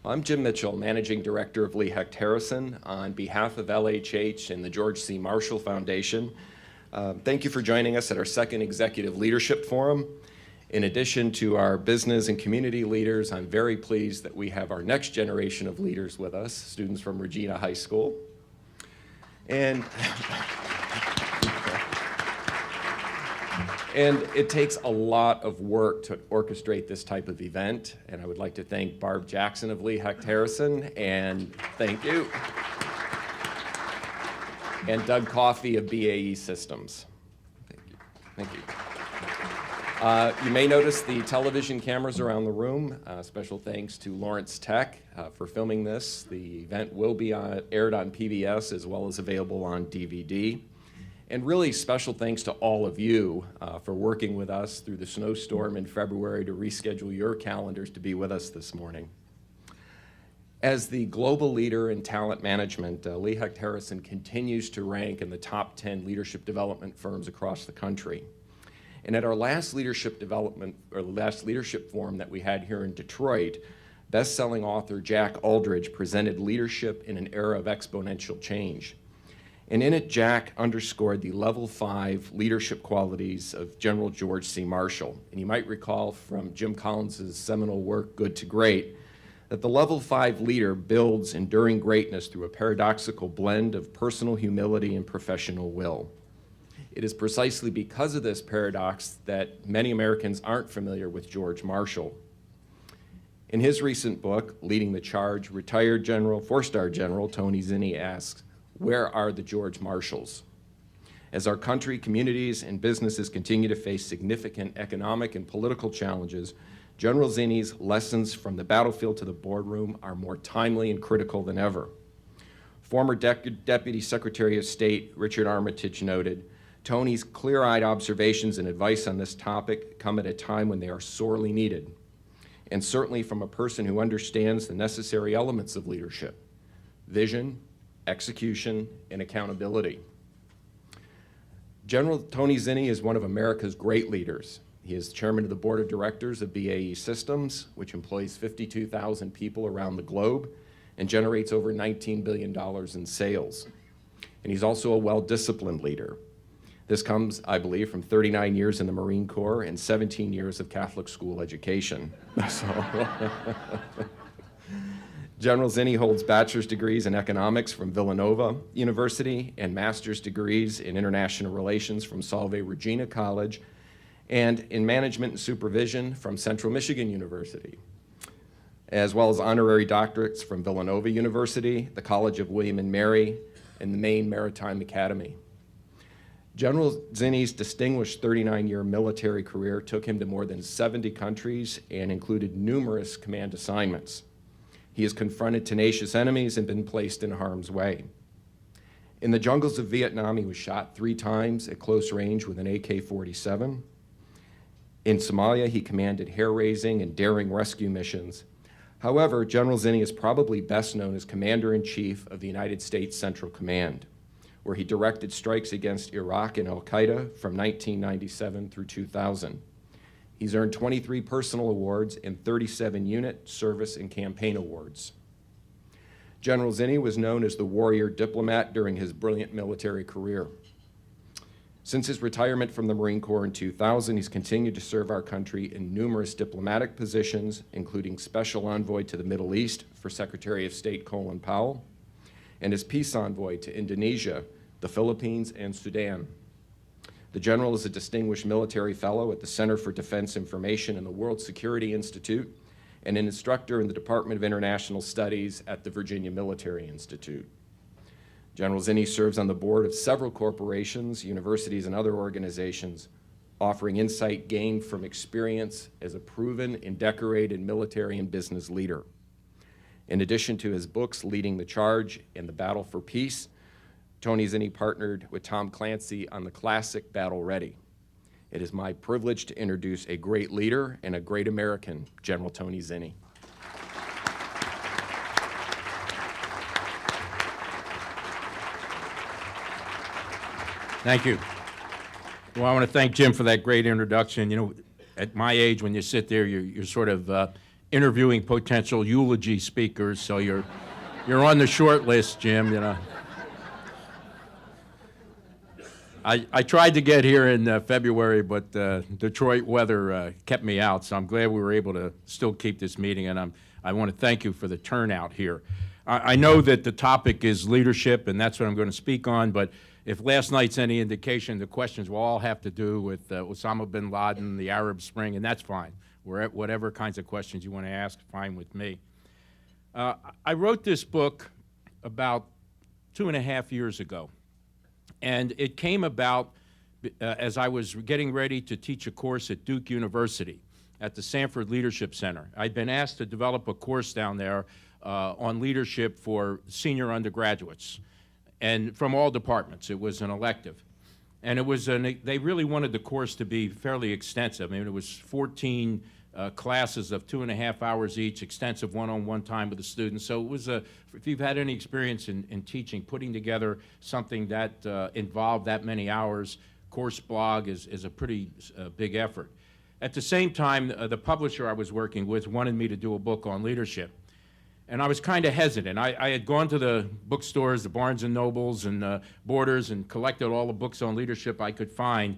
I'm Jim Mitchell, Managing Director of Lee Hecht Harrison. On behalf of LHH and the George C. Marshall Foundation, thank you for joining us at our second Executive Leadership Forum. In addition to our business and community leaders, I'm very pleased that we have our next generation of leaders with us, students from Regina High School. And it takes a lot of work to orchestrate this type of event, and I would like to thank Barb Jackson of Lee Hecht Harrison, and thank you, and Doug Coffey of BAE Systems. Thank you. You may notice the television cameras around the room. Special thanks to Lawrence Tech for filming this. The event will be aired on PBS as well as available on DVD. And really special thanks to all of you for working with us through the snowstorm in February to reschedule your calendars to be with us this morning. As the global leader in talent management, Lee Hecht Harrison continues to rank in the top 10 leadership development firms across the country. And at our last leadership forum that we had here in Detroit, best-selling author Jack Aldridge presented Leadership in an Era of Exponential Change. And in it, Jack underscored the level 5 leadership qualities of General George C. Marshall. And you might recall from Jim Collins's seminal work, Good to Great, that the level 5 leader builds enduring greatness through a paradoxical blend of personal humility and professional will. It is precisely because of this paradox that many Americans aren't familiar with George Marshall. In his recent book, Leading the Charge, retired General, 4-star General Tony Zinni asks, where are the George Marshalls? As our country, communities, and businesses continue to face significant economic and political challenges, General Zinni's lessons from the battlefield to the boardroom are more timely and critical than ever. Former Deputy Secretary of State Richard Armitage noted, Tony's clear-eyed observations and advice on this topic come at a time when they are sorely needed, and certainly from a person who understands the necessary elements of leadership: vision, execution, and accountability. General Tony Zinni is one of America's great leaders. He is chairman of the board of directors of BAE Systems, which employs 52,000 people around the globe and generates over $19 billion in sales. And he's also a well-disciplined leader. This comes, I believe, from 39 years in the Marine Corps and 17 years of Catholic school education. General Zinni holds bachelor's degrees in economics from Villanova University and master's degrees in international relations from Salve Regina College and in management and supervision from Central Michigan University, as well as honorary doctorates from Villanova University, the College of William and Mary, and the Maine Maritime Academy. General Zinni's distinguished 39-year military career took him to more than 70 countries and included numerous command assignments. He has confronted tenacious enemies and been placed in harm's way. In the jungles of Vietnam, he was shot 3 times at close range with an AK-47. In Somalia, he commanded hair-raising and daring rescue missions. However, General Zinni is probably best known as Commander-in-Chief of the United States Central Command, where he directed strikes against Iraq and al-Qaeda from 1997 through 2000. He's earned 23 personal awards and 37 unit, service, and campaign awards. General Zinni was known as the warrior diplomat during his brilliant military career. Since his retirement from the Marine Corps in 2000, he's continued to serve our country in numerous diplomatic positions, including Special Envoy to the Middle East for Secretary of State Colin Powell, and as Peace Envoy to Indonesia, the Philippines, and Sudan. The General is a distinguished military fellow at the Center for Defense Information and the World Security Institute, and an instructor in the Department of International Studies at the Virginia Military Institute. General Zinni serves on the board of several corporations, universities, and other organizations, offering insight gained from experience as a proven and decorated military and business leader. In addition to his books, Leading the Charge and The Battle for Peace, Tony Zinni partnered with Tom Clancy on the classic Battle Ready. It is my privilege to introduce a great leader and a great American, General Tony Zinni. Thank you. Well, I want to thank Jim for that great introduction. You know, at my age, when you sit there, you're sort of interviewing potential eulogy speakers, so you're on the short list, Jim, you know. I tried to get here in February, but Detroit weather kept me out, so I'm glad we were able to still keep this meeting, and I want to thank you for the turnout here. I know that the topic is leadership, and that's what I'm going to speak on, but if last night's any indication, the questions will all have to do with Osama bin Laden, the Arab Spring, and that's fine. Whatever kinds of questions you want to ask, fine with me. I wrote this book about 2.5 years ago. And it came about as I was getting ready to teach a course at Duke University at the Sanford Leadership Center. I'd been asked to develop a course down there on leadership for senior undergraduates, and from all departments. It was an elective. And it was they really wanted the course to be fairly extensive. I mean, it was 14 classes of 2.5 hours each, extensive one-on-one time with the students. So it was if you've had any experience in teaching, putting together something that involved that many hours, course blog is a pretty big effort. At the same time, the publisher I was working with wanted me to do a book on leadership. And I was kind of hesitant. I had gone to the bookstores, the Barnes & Nobles and Borders, and collected all the books on leadership I could find.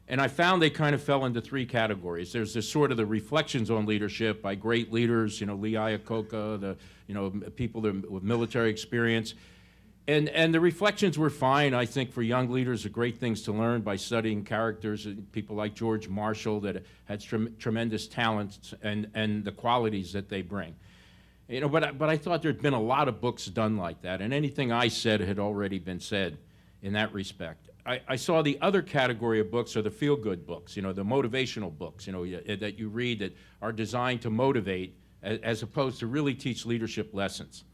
And I found they kind of fell into 3 categories. There's this sort of the reflections on leadership by great leaders, you know, Lee Iacocca, people with military experience. And the reflections were fine. I think for young leaders are great things to learn by studying characters, people like George Marshall that had tremendous talents and the qualities that they bring. You know, but I thought there'd been a lot of books done like that, and anything I said had already been said in that respect. I saw the other category of books are the feel-good books, you know, the motivational books, you know, that you read that are designed to motivate as opposed to really teach leadership lessons.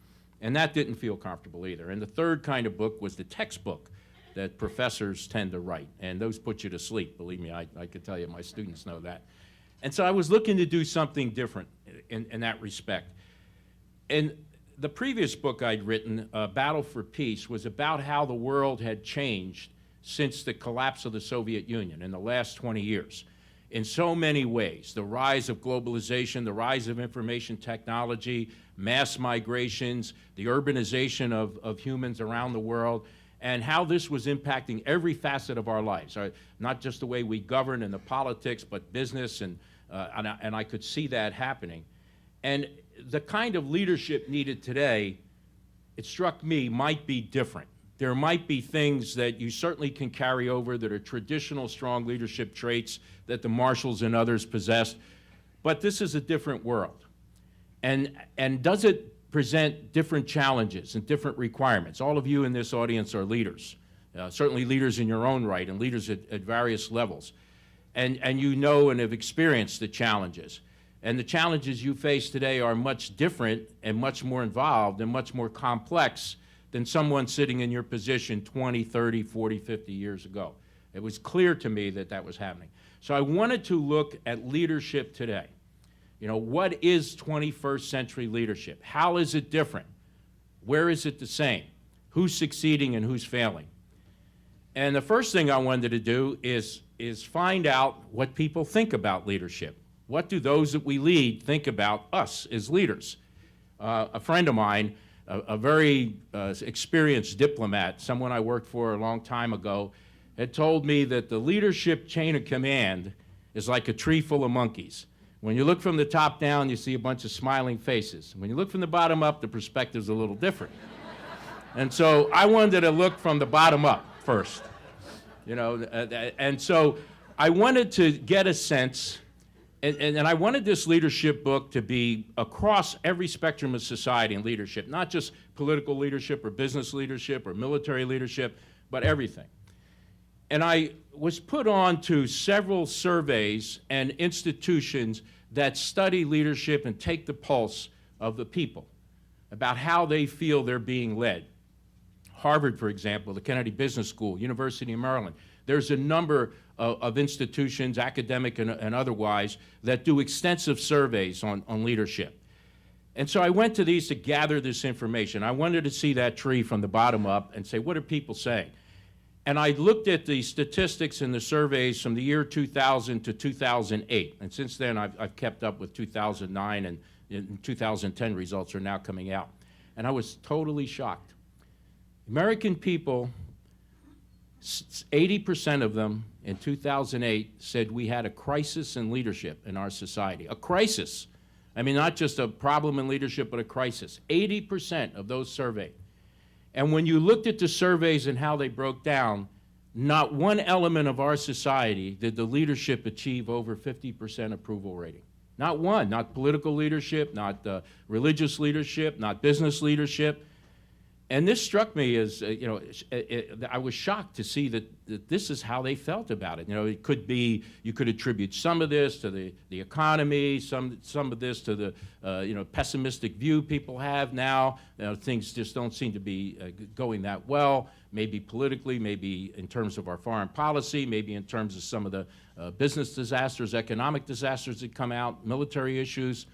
And that didn't feel comfortable either. And the third kind of book was the textbook that professors tend to write, and those put you to sleep. Believe me, I could tell you, my students know that. And so I was looking to do something different in that respect. And the previous book I'd written, Battle for Peace, was about how the world had changed since the collapse of the Soviet Union in the last 20 years. In so many ways, the rise of globalization, the rise of information technology, mass migrations, the urbanization of humans around the world, and how this was impacting every facet of our lives, not just the way we govern and the politics, but business, and I could see that happening. And the kind of leadership needed today, it struck me, might be different. There might be things that you certainly can carry over that are traditional strong leadership traits that the Marshalls and others possessed, but this is a different world. And does it present different challenges and different requirements? All of you in this audience are leaders, certainly leaders in your own right and leaders at various levels. And you know and have experienced the challenges. And the challenges you face today are much different and much more involved and much more complex than someone sitting in your position 20, 30, 40, 50 years ago. It was clear to me that that was happening. So I wanted to look at leadership today. You know, what is 21st century leadership? How is it different? Where is it the same? Who's succeeding and who's failing? And the first thing I wanted to do is find out what people think about leadership. What do those that we lead think about us as leaders? A friend of mine, a very experienced diplomat, someone I worked for a long time ago, had told me that the leadership chain of command is like a tree full of monkeys. When you look from the top down, you see a bunch of smiling faces. When you look from the bottom up, the perspective's a little different. And so I wanted to look from the bottom up first, you know, and so I wanted to get a sense. And I wanted this leadership book to be across every spectrum of society and leadership, not just political leadership or business leadership or military leadership, but everything. And I was put on to several surveys and institutions that study leadership and take the pulse of the people about how they feel they're being led. Harvard, for example, the Kennedy Business School, University of Maryland. There's a number of institutions, academic and otherwise, that do extensive surveys on leadership. And so I went to these to gather this information. I wanted to see that tree from the bottom up and say, what are people saying? And I looked at the statistics and the surveys from the year 2000 to 2008. And since then, I've kept up with 2009 in 2010 results are now coming out. And I was totally shocked. American people, 80% of them in 2008 said we had a crisis in leadership in our society. A crisis. I mean, not just a problem in leadership, but a crisis. 80% of those surveyed. And when you looked at the surveys and how they broke down, not one element of our society did the leadership achieve over 50% approval rating. Not one, not political leadership, not religious leadership, not business leadership. And this struck me as, I was shocked to see that this is how they felt about it. It could be, you could attribute some of this to the economy, some of this to the, pessimistic view people have now. Things just don't seem to be going that well, maybe politically, maybe in terms of our foreign policy, maybe in terms of some of the business disasters, economic disasters that come out, military issues.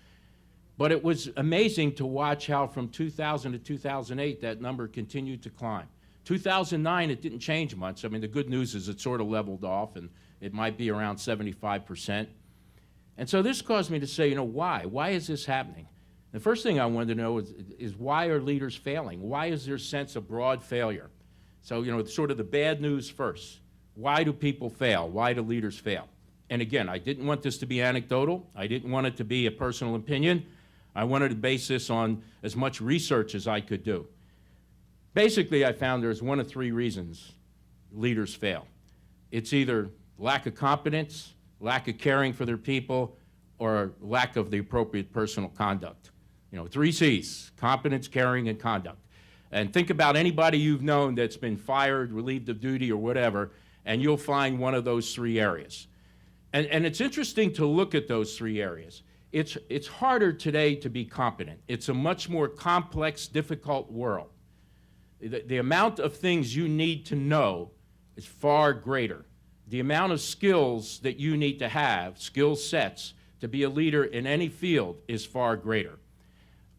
But it was amazing to watch how from 2000 to 2008 that number continued to climb. 2009, it didn't change much. I mean, the good news is it sort of leveled off, and it might be around 75%. And so this caused me to say, why? Why is this happening? The first thing I wanted to know is why are leaders failing? Why is there a sense of broad failure? So, sort of the bad news first. Why do people fail? Why do leaders fail? And again, I didn't want this to be anecdotal. I didn't want it to be a personal opinion. I wanted to base this on as much research as I could do. Basically, I found there's one of three reasons leaders fail. It's either lack of competence, lack of caring for their people, or lack of the appropriate personal conduct. 3 C's: competence, caring, and conduct. And think about anybody you've known that's been fired, relieved of duty, or whatever, and you'll find one of those 3 areas. And it's interesting to look at those 3 areas. It's harder today to be competent. It's a much more complex, difficult world. The amount of things you need to know is far greater. The amount of skills that you need to have, skill sets, to be a leader in any field is far greater.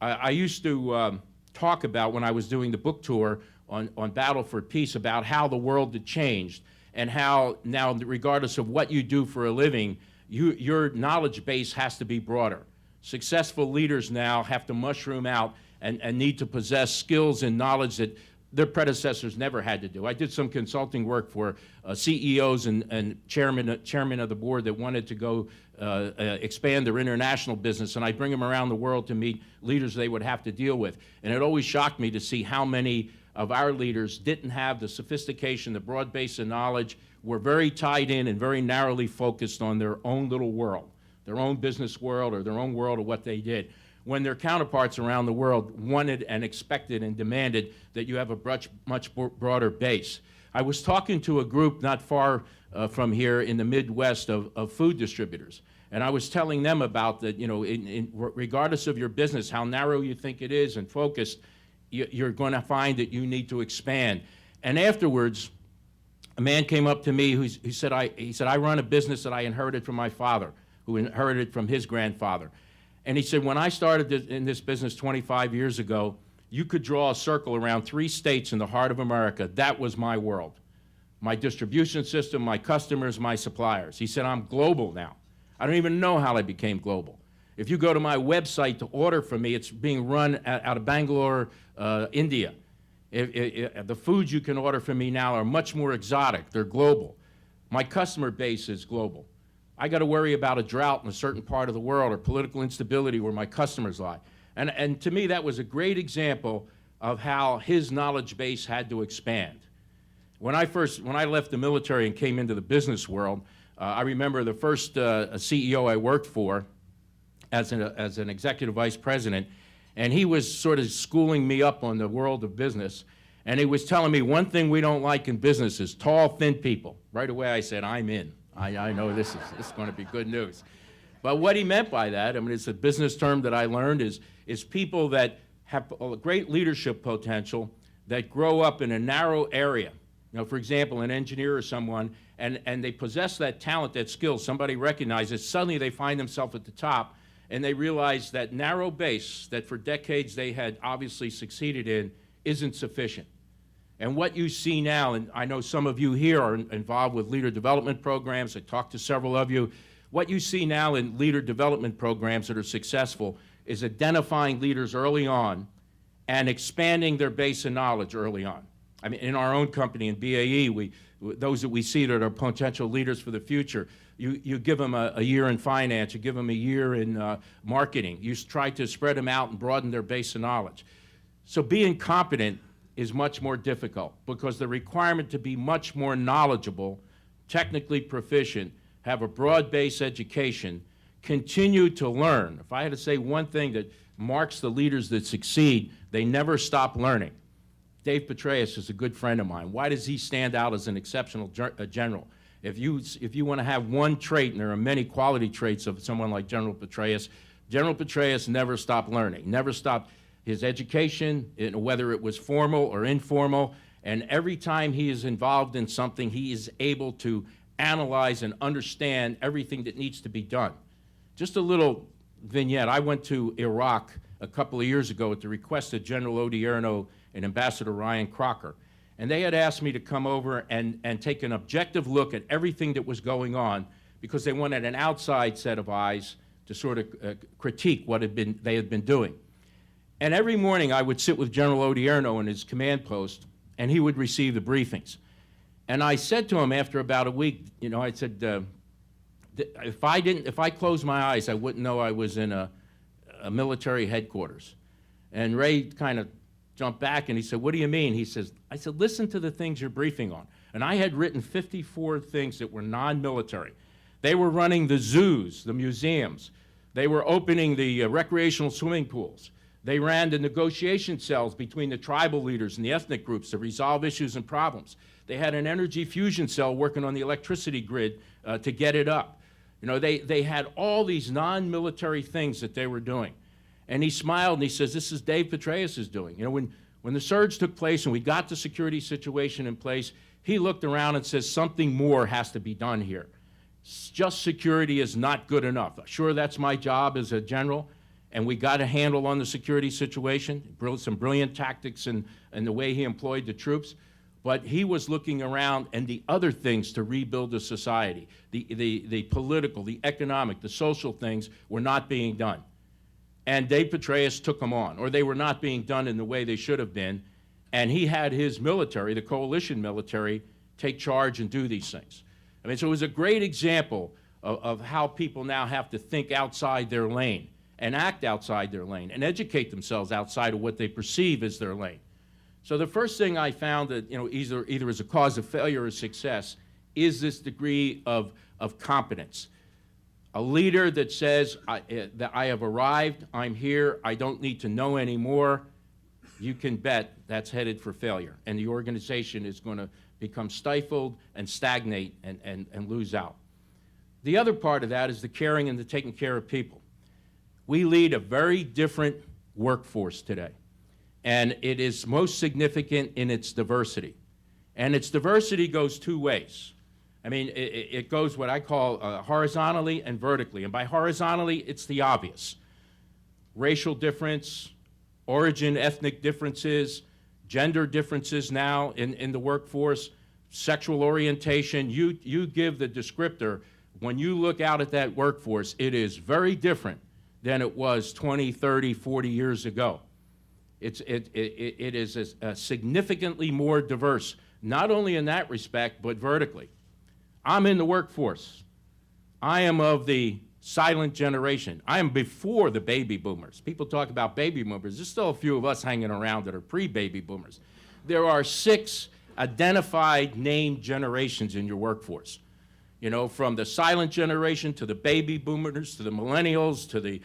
I used to talk about, when I was doing the book tour on Battle for Peace, about how the world had changed and how now, regardless of what you do for a living, your knowledge base has to be broader. Successful leaders now have to mushroom out and need to possess skills and knowledge that their predecessors never had to do. I did some consulting work for CEOs and chairmen of the board that wanted to go expand their international business, and I'd bring them around the world to meet leaders they would have to deal with. And it always shocked me to see how many of our leaders didn't have the sophistication, the broad base of knowledge, were very tied in and very narrowly focused on their own little world, their own business world or their own world of what they did, when their counterparts around the world wanted and expected and demanded that you have a much broader base. I was talking to a group not far from here in the Midwest of food distributors, and I was telling them about that, regardless of your business, how narrow you think it is and focused, you're going to find that you need to expand. And afterwards, a man came up to me who said, I run a business that I inherited from my father, who inherited from his grandfather. And he said, when I started in this business 25 years ago, you could draw a circle around 3 states in the heart of America. That was my world. My distribution system, my customers, my suppliers. He said, I'm global now. I don't even know how I became global. If you go to my website to order from me, it's being run out of Bangalore, India. The foods you can order from me now are much more exotic. They're global. My customer base is global. I got to worry about a drought in a certain part of the world or political instability where my customers lie. And to me, that was a great example of how his knowledge base had to expand. When I left the military and came into the business world, I remember the first CEO I worked for as an executive vice president, and he was sort of schooling me up on the world of business. And he was telling me one thing we don't like in business is tall, thin people. Right away I said, I'm in. I know this is going to be good news. But what he meant by that, I mean, it's a business term that I learned, is people that have a great leadership potential that grow up in a narrow area. For example, an engineer or someone, and they possess that talent, that skill, somebody recognizes, suddenly they find themselves at the top, and they realize that narrow base that for decades they had obviously succeeded in isn't sufficient. And what you see now, and I know some of you here are involved with leader development programs, I talked to several of you, what you see now in leader development programs that are successful is identifying leaders early on and expanding their base of knowledge early on. I mean, in our own company, in BAE, those that we see that are potential leaders for the future, you give them a year in finance, you give them a year in marketing. You try to spread them out and broaden their base of knowledge. So being competent is much more difficult because the requirement to be much more knowledgeable, technically proficient, have a broad-based education, continue to learn. If I had to say one thing that marks the leaders that succeed, they never stop learning. Dave Petraeus is a good friend of mine. Why does he stand out as an exceptional general? If you want to have one trait, and there are many quality traits of someone like General Petraeus never stopped learning, never stopped his education, whether it was formal or informal, and every time he is involved in something, he is able to analyze and understand everything that needs to be done. Just a little vignette. I went to Iraq a couple of years ago at the request of General Odierno and Ambassador Ryan Crocker. And they had asked me to come over and take an objective look at everything that was going on because they wanted an outside set of eyes to sort of critique what they had been doing. And every morning I would sit with General Odierno in his command post, and he would receive the briefings. And I said to him after about a week, you know, I said, if I closed my eyes, I wouldn't know I was in a military headquarters. And Ray kind of jumped back and he said, what do you mean? I said, listen to the things you're briefing on. And I had written 54 things that were non-military. They were running the zoos, the museums. They were opening the recreational swimming pools. They ran the negotiation cells between the tribal leaders and the ethnic groups to resolve issues and problems. They had an energy fusion cell working on the electricity grid to get it up. You know, they had all these non-military things that they were doing. And he smiled and he says, this is Dave Petraeus doing. You know, when the surge took place and we got the security situation in place, he looked around and says, something more has to be done here. Just security is not good enough. Sure, that's my job as a general, and we got a handle on the security situation, some brilliant tactics and the way he employed the troops. But he was looking around and the other things to rebuild the society, the political, the economic, the social things were not being done. And Dave Petraeus took them on, or they were not being done in the way they should have been. And he had his military, the coalition military, take charge and do these things. I mean, so it was a great example of how people now have to think outside their lane and act outside their lane and educate themselves outside of what they perceive as their lane. So the first thing I found that, you know, either as a cause of failure or success is this degree of competence. A leader that says, that I have arrived, I'm here, I don't need to know anymore, you can bet that's headed for failure. And the organization is going to become stifled and stagnate and lose out. The other part of that is the caring and the taking care of people. We lead a very different workforce today. And it is most significant in its diversity. And its diversity goes two ways. I mean, it goes what I call horizontally and vertically. And by horizontally, it's the obvious. Racial difference, origin, ethnic differences, gender differences now in the workforce, sexual orientation. You give the descriptor. When you look out at that workforce, it is very different than it was 20, 30, 40 years ago. It is significantly more diverse, not only in that respect, but vertically. I'm in the workforce. I am of the silent generation. I am before the baby boomers. People talk about baby boomers. There's still a few of us hanging around that are pre-baby boomers. There are 6 identified named generations in your workforce. You know, from the silent generation to the baby boomers to the millennials to the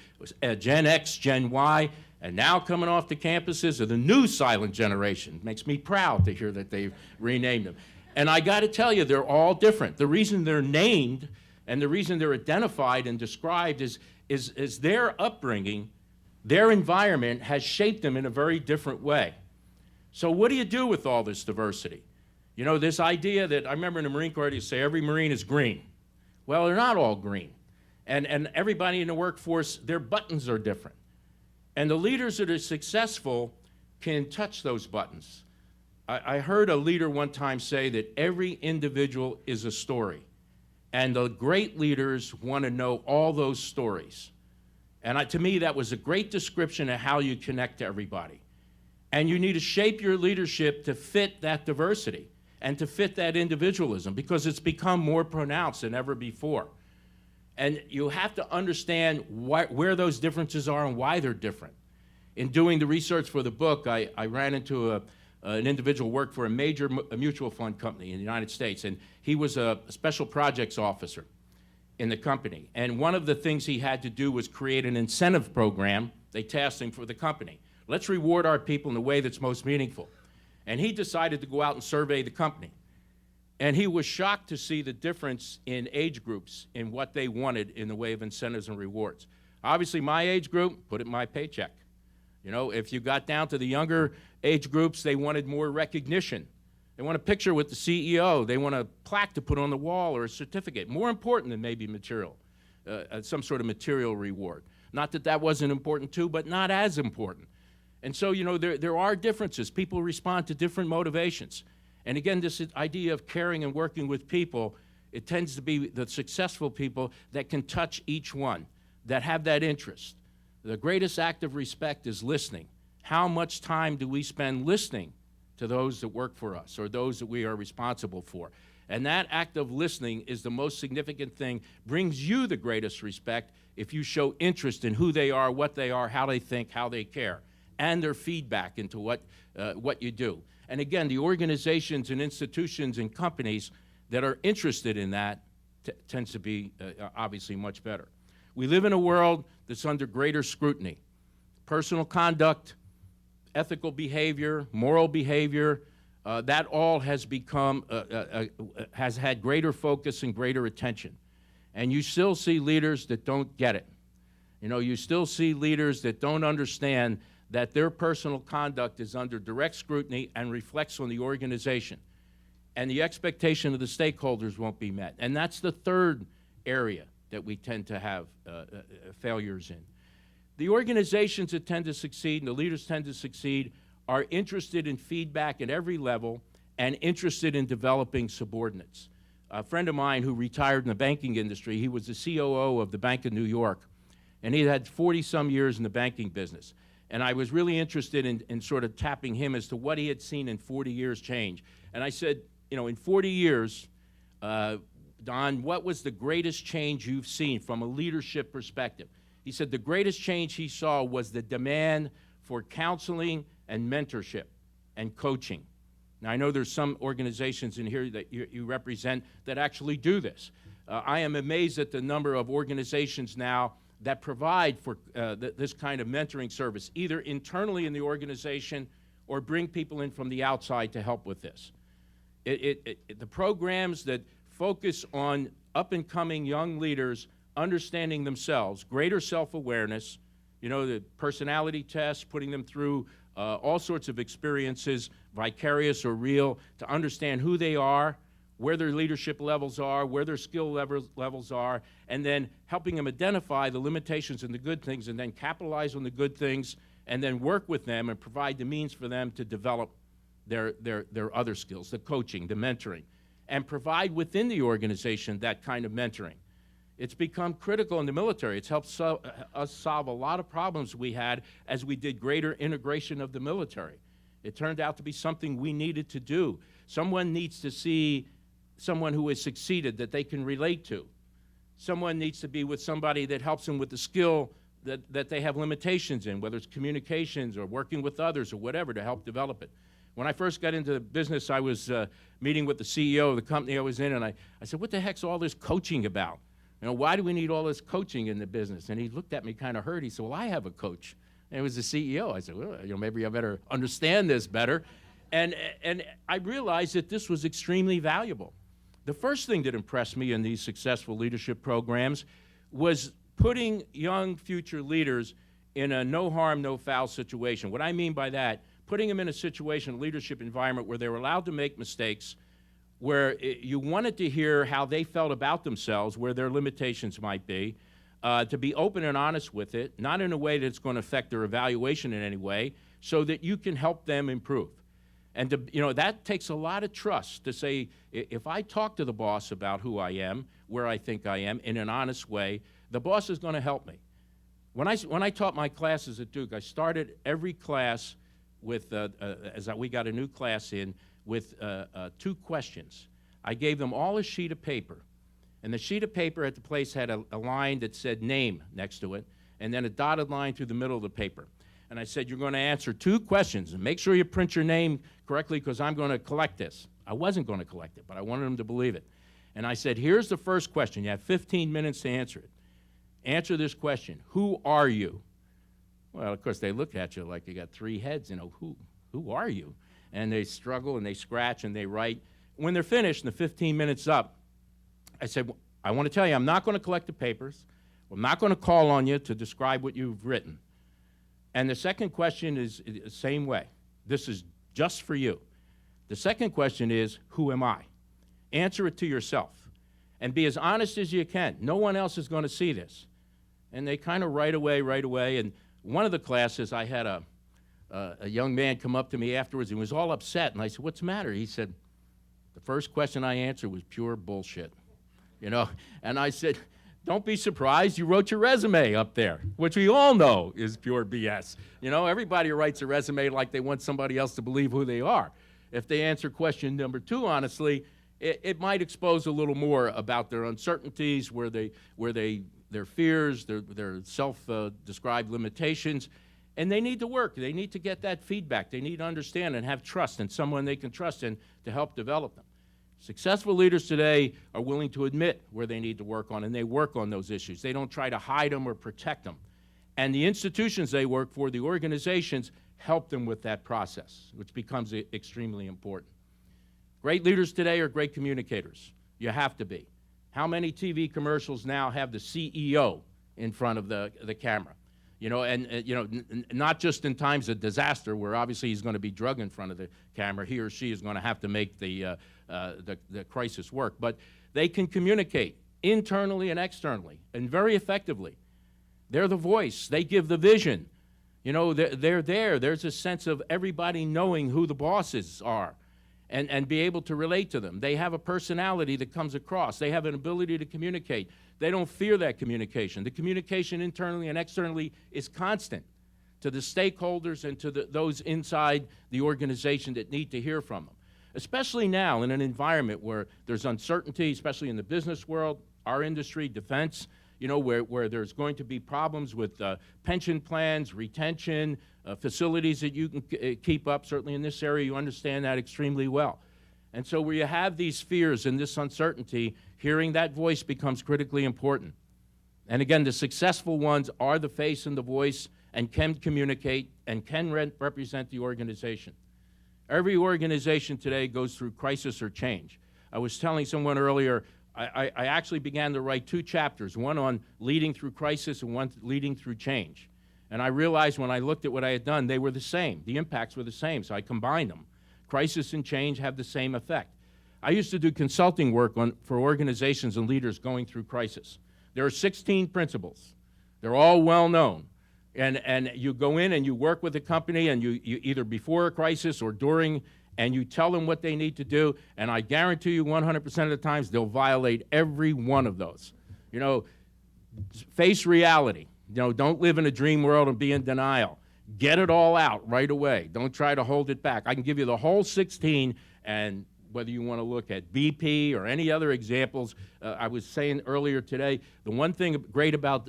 Gen X, Gen Y, and now coming off the campuses are the new silent generation. It makes me proud to hear that they've renamed them. And I got to tell you, they're all different. The reason they're named and the reason they're identified and described is their upbringing, their environment has shaped them in a very different way. So what do you do with all this diversity? You know, this idea that, I remember in the Marine Corps, you say every Marine is green. Well, they're not all green. And everybody in the workforce, their buttons are different. And the leaders that are successful can touch those buttons. I heard a leader one time say that every individual is a story. And the great leaders want to know all those stories. And to me, that was a great description of how you connect to everybody. And you need to shape your leadership to fit that diversity and to fit that individualism, because it's become more pronounced than ever before. And you have to understand where those differences are and why they're different. In doing the research for the book, I ran into an individual who worked for a major mutual fund company in the United States, and he was a special projects officer in the company. And one of the things he had to do was create an incentive program. They tasked him for the company. Let's reward our people in the way that's most meaningful. And he decided to go out and survey the company. And he was shocked to see the difference in age groups in what they wanted in the way of incentives and rewards. Obviously, my age group, put it in my paycheck. You know, if you got down to the younger age groups, they wanted more recognition. They want a picture with the CEO. They want a plaque to put on the wall or a certificate. More important than maybe material, some sort of material reward. Not that that wasn't important too, but not as important. And so, you know, there are differences. People respond to different motivations. And again, this idea of caring and working with people, it tends to be the successful people that can touch each one, that have that interest. The greatest act of respect is listening. How much time do we spend listening to those that work for us or those that we are responsible for? And that act of listening is the most significant thing, brings you the greatest respect if you show interest in who they are, what they are, how they think, how they care, and their feedback into what you do. And again, the organizations and institutions and companies that are interested in that tends to be obviously much better. We live in a world that's under greater scrutiny. Personal conduct, ethical behavior, moral behavior, that all has become, has had greater focus and greater attention. And you still see leaders that don't get it. You know, you still see leaders that don't understand that their personal conduct is under direct scrutiny and reflects on the organization. And the expectation of the stakeholders won't be met. And that's the third area that we tend to have failures in. The organizations that tend to succeed and the leaders tend to succeed are interested in feedback at every level and interested in developing subordinates. A friend of mine who retired in the banking industry, he was the COO of the Bank of New York, and he had 40-some years in the banking business. And I was really interested in sort of tapping him as to what he had seen in 40 years change. And I said, you know, in 40 years, Don, what was the greatest change you've seen from a leadership perspective? He said the greatest change he saw was the demand for counseling and mentorship and coaching. Now, I know there's some organizations in here that you represent that actually do this. I am amazed at the number of organizations now that provide for this kind of mentoring service, either internally in the organization or bring people in from the outside to help with this. The programs that focus on up-and-coming young leaders understanding themselves, greater self-awareness, you know, the personality tests, putting them through all sorts of experiences, vicarious or real, to understand who they are, where their leadership levels are, where their skill levels are, and then helping them identify the limitations and the good things, and then capitalize on the good things, and then work with them and provide the means for them to develop their other skills, the coaching, the mentoring, and provide within the organization that kind of mentoring. It's become critical in the military. It's helped us solve a lot of problems we had as we did greater integration of the military. It turned out to be something we needed to do. Someone needs to see someone who has succeeded that they can relate to. Someone needs to be with somebody that helps them with the skill that they have limitations in, whether it's communications or working with others or whatever, to help develop it. When I first got into the business, I was meeting with the CEO of the company I was in, and I said, what the heck's all this coaching about? You know, why do we need all this coaching in the business? And he looked at me kind of hurt. He said, well, I have a coach. And it was the CEO. I said, well, you know, maybe I better understand this better. And I realized that this was extremely valuable. The first thing that impressed me in these successful leadership programs was putting young future leaders in a no harm, no foul situation. What I mean by that, putting them in a situation, a leadership environment where they were allowed to make mistakes, where you wanted to hear how they felt about themselves, where their limitations might be, to be open and honest with it, not in a way that's going to affect their evaluation in any way, so that you can help them improve. And to, you know, that takes a lot of trust to say, if I talk to the boss about who I am, where I think I am, in an honest way, the boss is going to help me. When I taught my classes at Duke, I started every class with, we got a new class in, with 2 questions. I gave them all a sheet of paper, and the sheet of paper at the place had a line that said name next to it, and then a dotted line through the middle of the paper. And I said, you're going to answer 2 questions, and make sure you print your name correctly because I'm going to collect this. I wasn't going to collect it, but I wanted them to believe it. And I said, here's the first question. You have 15 minutes to answer it. Answer this question. Who are you? Well, of course, they look at you like you got 3 heads, you know, who are you? And they struggle, and they scratch, and they write. When they're finished and the 15 minutes up, I said, well, I want to tell you, I'm not going to collect the papers. I'm not going to call on you to describe what you've written. And the second question is the same way. This is just for you. The second question is, who am I? Answer it to yourself. And be as honest as you can. No one else is going to see this. And they kind of right away. And one of the classes, I had a young man come up to me afterwards. He was all upset. And I said, what's the matter? He said, the first question I answered was pure bullshit. You know? And I said, don't be surprised, you wrote your resume up there, which we all know is pure BS. You know, everybody writes a resume like they want somebody else to believe who they are. If they answer question number 2 honestly, it might expose a little more about their uncertainties, their fears, their self-described limitations, and they need to work. They need to get that feedback. They need to understand and have trust in someone they can trust in to help develop them. Successful leaders today are willing to admit where they need to work on, and they work on those issues. They don't try to hide them or protect them. And the institutions they work for, the organizations, help them with that process, which becomes extremely important. Great leaders today are great communicators. You have to be. How many TV commercials now have the CEO in front of the camera? You know, and you know, not just in times of disaster where obviously he's going to be drug in front of the camera. He or she is going to have to make the crisis work. But they can communicate internally and externally and very effectively. They're the voice. They give the vision. You know, they're there. There's a sense of everybody knowing who the bosses are and be able to relate to them. They have a personality that comes across. They have an ability to communicate. They don't fear that communication. The communication internally and externally is constant to the stakeholders and to those inside the organization that need to hear from them. Especially now in an environment where there's uncertainty, especially in the business world, our industry, defense, you know, where there's going to be problems with pension plans, retention, facilities that you can keep up. Certainly in this area, you understand that extremely well. And so where you have these fears and this uncertainty, hearing that voice becomes critically important. And again, the successful ones are the face and the voice and can communicate and can represent the organization. Every organization today goes through crisis or change. I was telling someone earlier, I actually began to write 2 chapters, one on leading through crisis and one leading through change. And I realized when I looked at what I had done, they were the same. The impacts were the same, so I combined them. Crisis and change have the same effect. I used to do consulting work for organizations and leaders going through crisis. There are 16 principles. They're all well known. And you go in and you work with a company and you either before a crisis or during, and you tell them what they need to do, and I guarantee you 100% of the times they'll violate every one of those. You know, face reality. You know, don't live in a dream world and be in denial. Get it all out right away. Don't try to hold it back. I can give you the whole 16, and whether you want to look at BP or any other examples, I was saying earlier today, the one thing great about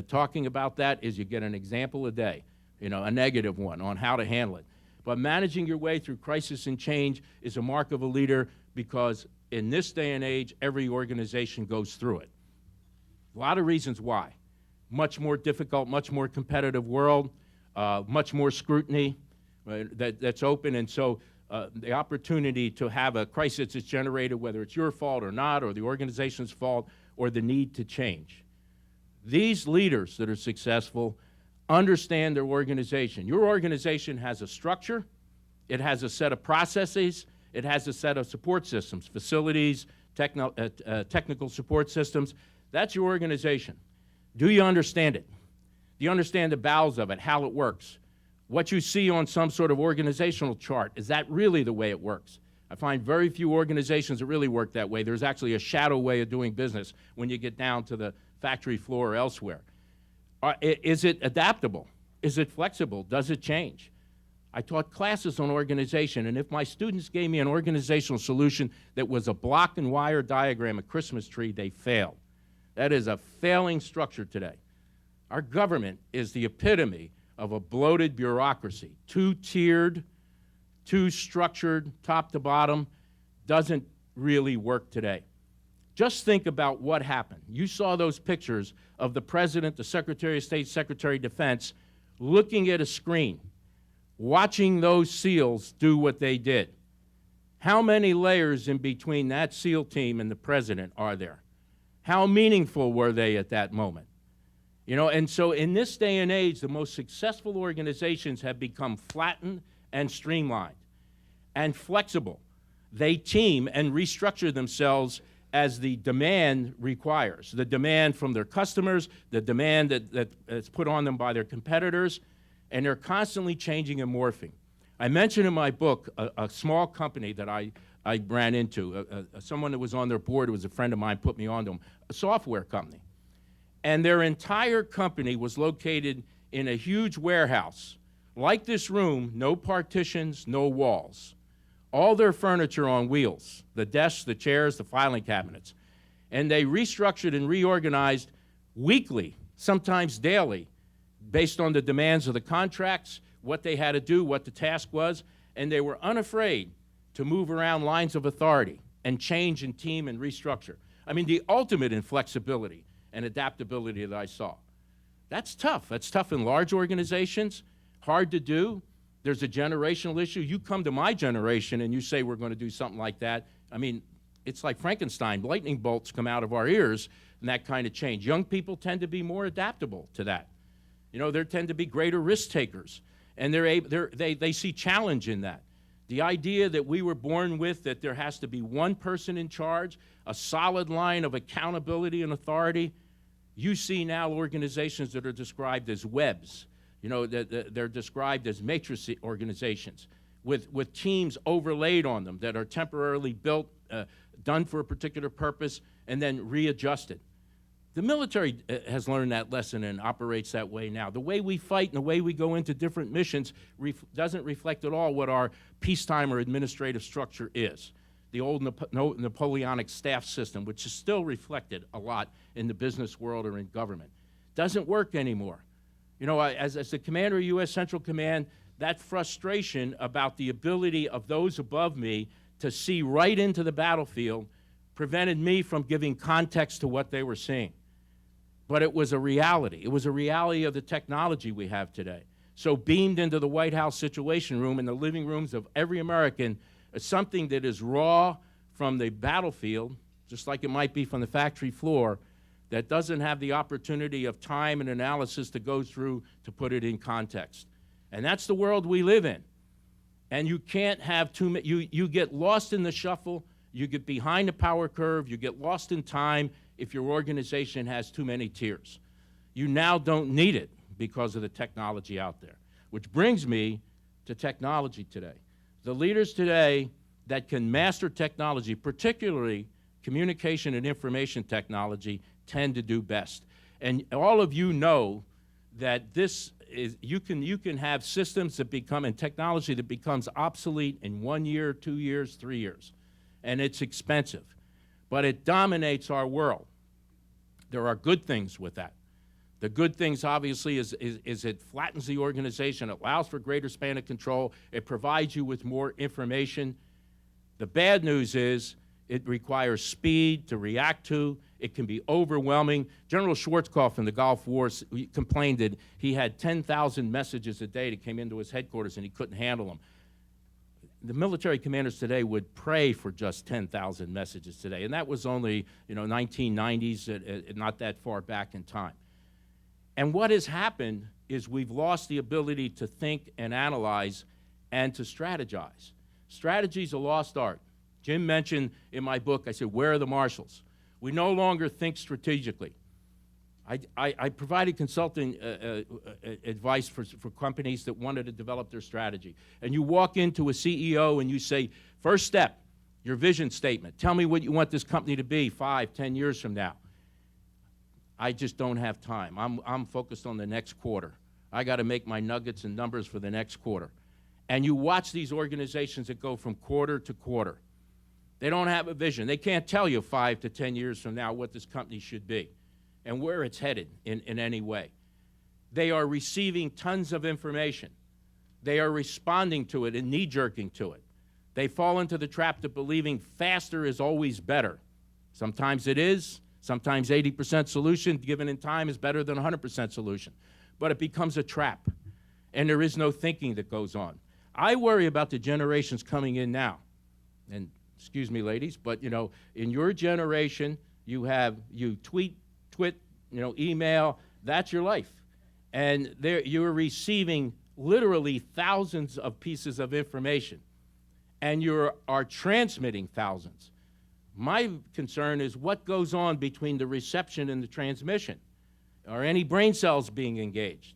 talking about that is you get an example a day, you know, a negative one on how to handle it. But managing your way through crisis and change is a mark of a leader because in this day and age, every organization goes through it. A lot of reasons why. Much more difficult, much more competitive world, much more scrutiny that's open, and so the opportunity to have a crisis that's generated, whether it's your fault or not, or the organization's fault, or the need to change. These leaders that are successful understand their organization. Your organization has a structure, it has a set of processes, it has a set of support systems, facilities, technical support systems. That's your organization. Do you understand it? Do you understand the bowels of it, how it works? What you see on some sort of organizational chart, is that really the way it works? I find very few organizations that really work that way. There's actually a shadow way of doing business when you get down to the factory floor or elsewhere. Is it adaptable? Is it flexible? Does it change? I taught classes on organization, and if my students gave me an organizational solution that was a block and wire diagram, a Christmas tree, they failed. That is a failing structure today. Our government is the epitome of a bloated bureaucracy, two-tiered, two-structured, top to bottom, doesn't really work today. Just think about what happened. You saw those pictures of the President, the Secretary of State, Secretary of Defense, looking at a screen, watching those SEALs do what they did. How many layers in between that SEAL team and the President are there? How meaningful were they at that moment? You know, and so in this day and age, the most successful organizations have become flattened and streamlined and flexible. They team and restructure themselves as the demand requires, the demand from their customers, the demand that's put on them by their competitors, and they're constantly changing and morphing. I mentioned in my book a small company that I ran into, someone that was on their board, who was a friend of mine, put me onto them, a software company. And their entire company was located in a huge warehouse. Like this room, no partitions, no walls. All their furniture on wheels, the desks, the chairs, the filing cabinets. And they restructured and reorganized weekly, sometimes daily, based on the demands of the contracts, what they had to do, what the task was, and they were unafraid to move around lines of authority and change and team and restructure. I mean, the ultimate in flexibility and adaptability that I saw. That's tough. That's tough in large organizations, hard to do. There's a generational issue. You come to my generation and you say we're going to do something like that. I mean, it's like Frankenstein. Lightning bolts come out of our ears and that kind of change. Young people tend to be more adaptable to that. You know, they tend to be greater risk takers, and they see challenge in that. The idea that we were born with, that there has to be one person in charge, a solid line of accountability and authority. You see now organizations that are described as webs. You know, they're described as matrix organizations with teams overlaid on them that are temporarily built, done for a particular purpose, and then readjusted. The military has learned that lesson and operates that way now. The way we fight and the way we go into different missions doesn't reflect at all what our peacetime or administrative structure is. The old Napoleonic staff system, which is still reflected a lot in the business world or in government, doesn't work anymore. You know, as the commander of U.S. Central Command, that frustration about the ability of those above me to see right into the battlefield prevented me from giving context to what they were seeing. But it was a reality. It was a reality of the technology we have today. So beamed into the White House Situation Room and the living rooms of every American is something that is raw from the battlefield, just like it might be from the factory floor, that doesn't have the opportunity of time and analysis to go through to put it in context. And that's the world we live in. And you can't have too many, you get lost in the shuffle, you get behind the power curve, you get lost in time if your organization has too many tiers. You now don't need it because of the technology out there. Which brings me to technology today. The leaders today that can master technology, particularly communication and information technology, tend to do best. And all of you know that this is, you can have systems that become, and technology that becomes obsolete in 1 year, 2 years, 3 years. And it's expensive. But it dominates our world. There are good things with that. The good things, obviously, is it flattens the organization, it allows for greater span of control, it provides you with more information. The bad news is it requires speed to react to. It can be overwhelming. General Schwarzkopf in the Gulf War complained that he had 10,000 messages a day that came into his headquarters and he couldn't handle them. The military commanders today would pray for just 10,000 messages today, and that was only, 1990s, not that far back in time. And what has happened is we've lost the ability to think and analyze and to strategize. Strategy is a lost art. Jim mentioned in my book, I said, where are the marshals? We no longer think strategically. I provided consulting advice for companies that wanted to develop their strategy. And you walk into a CEO and you say, first step, your vision statement. Tell me what you want this company to be 5, 10 years from now. I just don't have time. I'm focused on the next quarter. I got to make my nuggets and numbers for the next quarter. And you watch these organizations that go from quarter to quarter. They don't have a vision. They can't tell you 5 to 10 years from now what this company should be and where it's headed in any way. They are receiving tons of information. They are responding to it and knee-jerking to it. They fall into the trap of believing faster is always better. Sometimes it is. Sometimes 80% solution given in time is better than 100% solution. But it becomes a trap, and there is no thinking that goes on. I worry about the generations coming in now. And excuse me, ladies, but you know, in your generation, you tweet, email, that's your life. And you're receiving literally thousands of pieces of information, and you are transmitting thousands. My concern is what goes on between the reception and the transmission. Are any brain cells being engaged?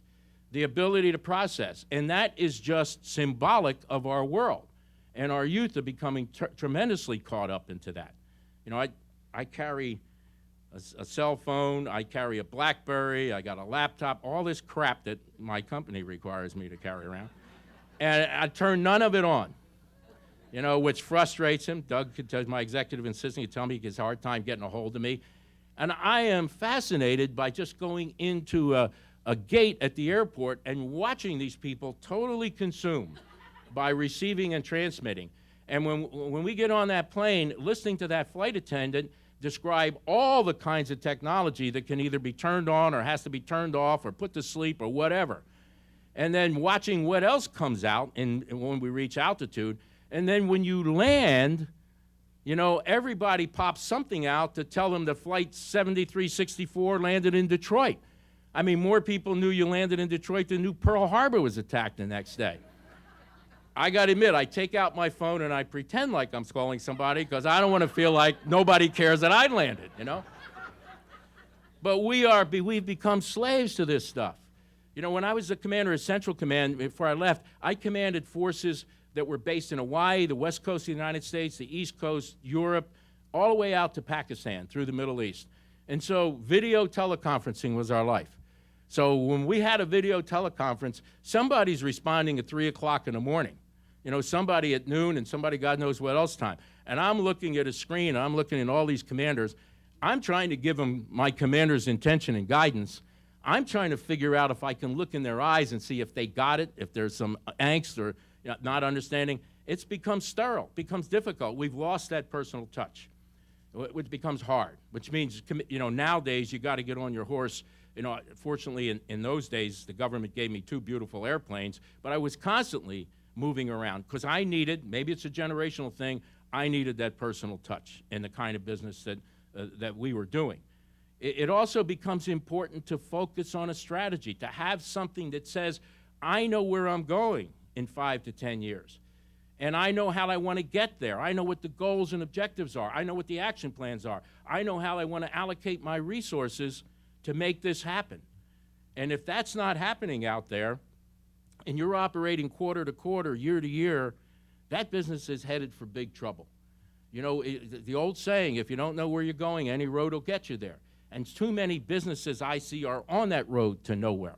The ability to process. And that is just symbolic of our world. And our youth are becoming tremendously caught up into that. You know, I carry a cell phone, I carry a BlackBerry, I got a laptop, all this crap that my company requires me to carry around. And I turn none of it on. You know, which frustrates him. Doug could tell, my executive assistant, could tell me he has a hard time getting a hold of me. And I am fascinated by just going into a gate at the airport and watching these people totally consumed by receiving and transmitting. And when we get on that plane, listening to that flight attendant describe all the kinds of technology that can either be turned on or has to be turned off or put to sleep or whatever. And then watching what else comes out when we reach altitude. And then when you land, you know, everybody pops something out to tell them the flight 7364 landed in Detroit. I mean, more people knew you landed in Detroit than knew Pearl Harbor was attacked the next day. I got to admit, I take out my phone and I pretend like I'm calling somebody because I don't want to feel like nobody cares that I landed, you know? But we've become slaves to this stuff. You know, when I was the commander of Central Command, before I left, I commanded forces that were based in Hawaii, the west coast of the United States, the east coast, Europe, all the way out to Pakistan, through the Middle East. And so video teleconferencing was our life. So when we had a video teleconference, somebody's responding at 3 o'clock in the morning. You know, somebody at noon and somebody God knows what else time. And I'm looking at a screen, and I'm looking at all these commanders. I'm trying to give them my commander's intention and guidance. I'm trying to figure out if I can look in their eyes and see if they got it, if there's some angst or not understanding. It's become sterile, becomes difficult. We've lost that personal touch, which becomes hard, which means, you know, nowadays you got to get on your horse. You know, fortunately, in those days, the government gave me 2 beautiful airplanes, but I was constantly moving around because I needed, maybe it's a generational thing, I needed that personal touch in the kind of business that we were doing. It also becomes important to focus on a strategy, to have something that says, I know where I'm going in 5 to 10 years. And I know how I want to get there. I know what the goals and objectives are. I know what the action plans are. I know how I want to allocate my resources to make this happen. And if that's not happening out there, and you're operating quarter to quarter, year to year, that business is headed for big trouble. You know, the old saying, if you don't know where you're going, any road will get you there. And too many businesses I see are on that road to nowhere.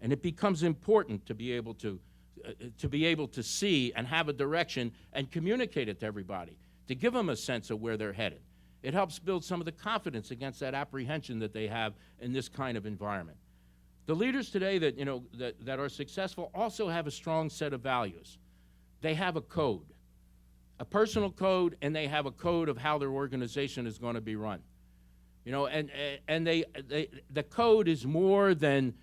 And it becomes important to be able to see and have a direction and communicate it to everybody, to give them a sense of where they're headed. It helps build some of the confidence against that apprehension that they have in this kind of environment. The leaders today that are successful also have a strong set of values. They have a code, a personal code, and they have a code of how their organization is going to be run. You know, and the code is more than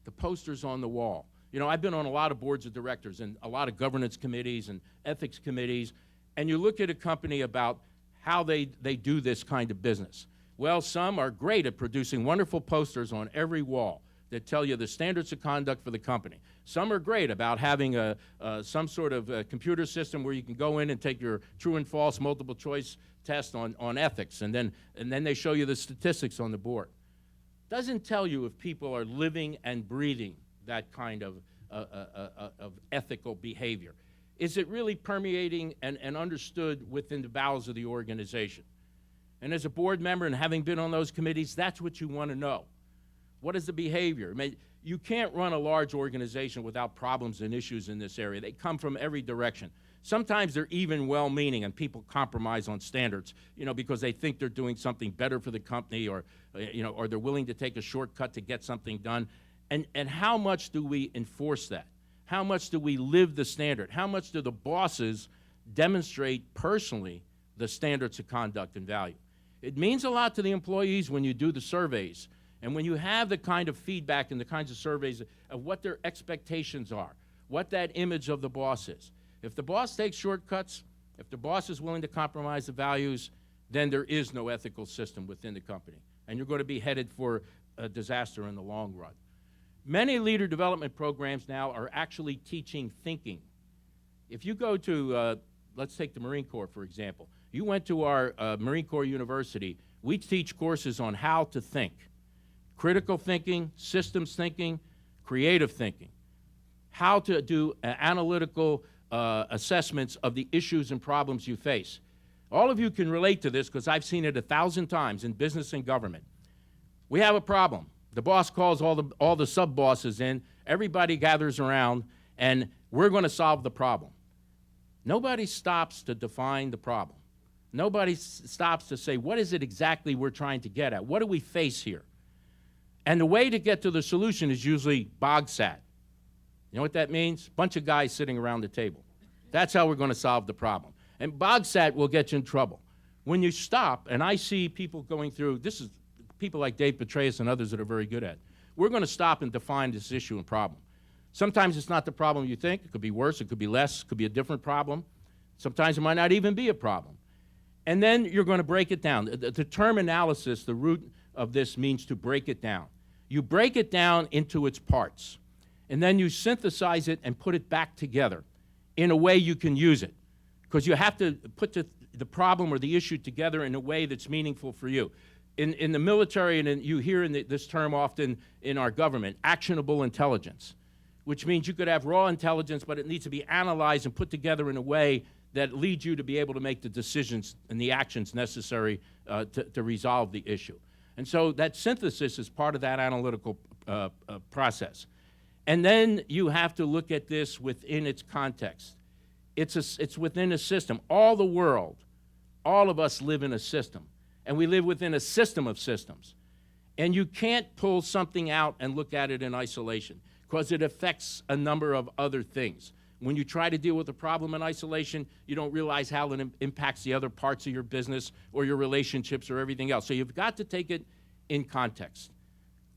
the posters on the wall. You know, I've been on a lot of boards of directors and a lot of governance committees and ethics committees, and you look at a company about how they do this kind of business. Well, some are great at producing wonderful posters on every wall that tell you the standards of conduct for the company. Some are great about having some sort of a computer system where you can go in and take your true and false multiple choice test on ethics, and then they show you the statistics on the board. Doesn't tell you if people are living and breathing that kind of ethical behavior. Is it really permeating and understood within the bowels of the organization? And as a board member and having been on those committees, that's what you want to know. What is the behavior? I mean, you can't run a large organization without problems and issues in this area. They come from every direction. Sometimes they're even well-meaning and people compromise on standards, because they think they're doing something better for the company or they're willing to take a shortcut to get something done. And how much do we enforce that? How much do we live the standard? How much do the bosses demonstrate personally the standards of conduct and value? It means a lot to the employees when you do the surveys and when you have the kind of feedback and the kinds of surveys of what their expectations are, what that image of the boss is. If the boss takes shortcuts, if the boss is willing to compromise the values, then there is no ethical system within the company, and you're going to be headed for a disaster in the long run. Many leader development programs now are actually teaching thinking. If you go to, let's take the Marine Corps, for example. You went to our Marine Corps University. We teach courses on how to think. Critical thinking, systems thinking, creative thinking. How to do analytical assessments of the issues and problems you face. All of you can relate to this because I've seen it 1,000 times in business and government. We have a problem. The boss calls all the sub-bosses in, everybody gathers around, and we're going to solve the problem. Nobody stops to define the problem. Nobody stops to say, what is it exactly we're trying to get at? What do we face here? And the way to get to the solution is usually BOGSAT. You know what that means? A bunch of guys sitting around the table. That's how we're going to solve the problem. And BOGSAT will get you in trouble. When you stop, and I see people going through, this is people like Dave Petraeus and others that are very good at it. We're going to stop and define this issue and problem. Sometimes it's not the problem you think. It could be worse. It could be less. It could be a different problem. Sometimes it might not even be a problem. And then you're going to break it down. The term analysis, the root of this means to break it down. You break it down into its parts. And then you synthesize it and put it back together in a way you can use it. Because you have to put the problem or the issue together in a way that's meaningful for you. In the military, and you hear this term often in our government, actionable intelligence, which means you could have raw intelligence, but it needs to be analyzed and put together in a way that leads you to be able to make the decisions and the actions necessary to resolve the ity. And so that synthesis is part of that analytical process. And then you have to look at this within its context. It's within a system. All the world, all of us live in a system. And we live within a system of systems. And you can't pull something out and look at it in isolation because it affects a number of other things. When you try to deal with a problem in isolation, you don't realize how it impacts the other parts of your business or your relationships or everything else. So you've got to take it in context.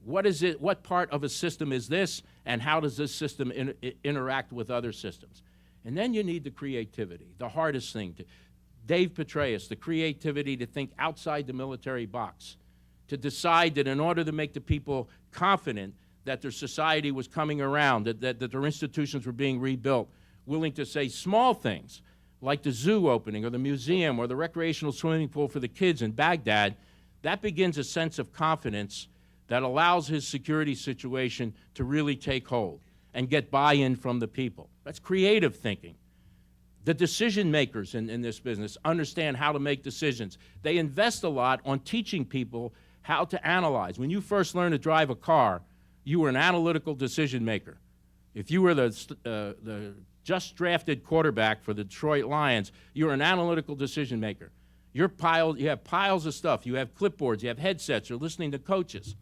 What is it? What part of a system is this, and how does this system interact with other systems? And then you need the creativity, the hardest thing. Dave Petraeus, the creativity to think outside the military box, to decide that in order to make the people confident that their society was coming around, that their institutions were being rebuilt, willing to say small things like the zoo opening or the museum or the recreational swimming pool for the kids in Baghdad, that begins a sense of confidence that allows his security situation to really take hold and get buy-in from the people. That's creative thinking. The decision makers in this business understand how to make decisions. They invest a lot on teaching people how to analyze. When you first learn to drive a car, you were an analytical decision maker. If you were the just drafted quarterback for the Detroit Lions, you were an analytical decision maker. You have piles of stuff. You have clipboards. You have headsets. You're listening to coaches.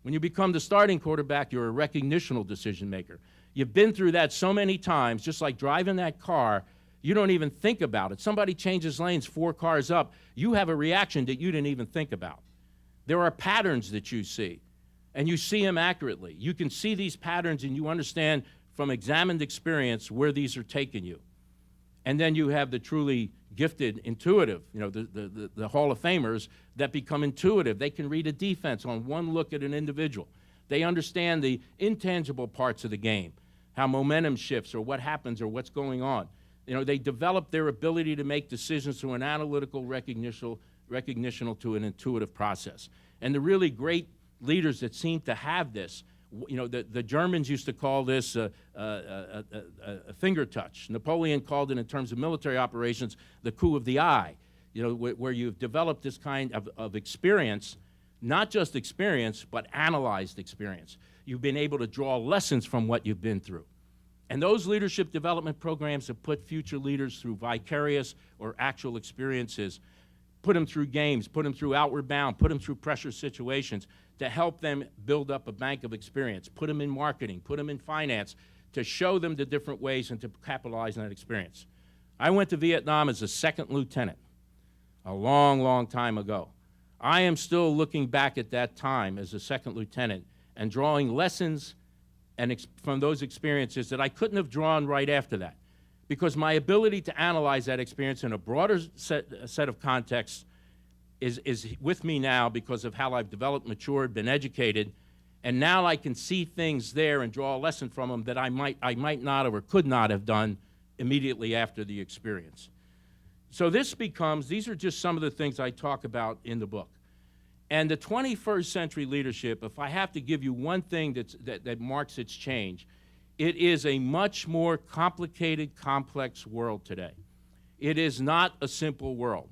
When you become the starting quarterback, you're a recognitional decision maker. You've been through that so many times, just like driving that car, you don't even think about it. Somebody changes lanes 4 cars up, you have a reaction that you didn't even think about. There are patterns that you see, and you see them accurately. You can see these patterns, and you understand from examined experience where these are taking you. And then you have the truly gifted, intuitive, the Hall of Famers that become intuitive. They can read a defense on one look at an individual. They understand the intangible parts of the game, how momentum shifts or what happens or what's going on. They develop their ability to make decisions through an analytical recognitional to an intuitive process. And the really great leaders that seem to have this, the Germans used to call this a finger touch. Napoleon called it, in terms of military operations, the coup of the eye. where you've developed this kind of experience, not just experience, but analyzed experience. You've been able to draw lessons from what you've been through. And those leadership development programs have put future leaders through vicarious or actual experiences, put them through games, put them through Outward Bound, put them through pressure situations to help them build up a bank of experience, put them in marketing, put them in finance, to show them the different ways and to capitalize on that experience. I went to Vietnam as a second lieutenant a long, long time ago. I am still looking back at that time as a second lieutenant and drawing lessons from those experiences that I couldn't have drawn right after that, because my ability to analyze that experience in a broader set of contexts is with me now because of how I've developed, matured, been educated, and now I can see things there and draw a lesson from them that I might not have or could not have done immediately after the experience. So these are just some of the things I talk about in the book. And the 21st century leadership, if I have to give you one thing that marks its change, it is a much more complicated, complex world today. It is not a simple world.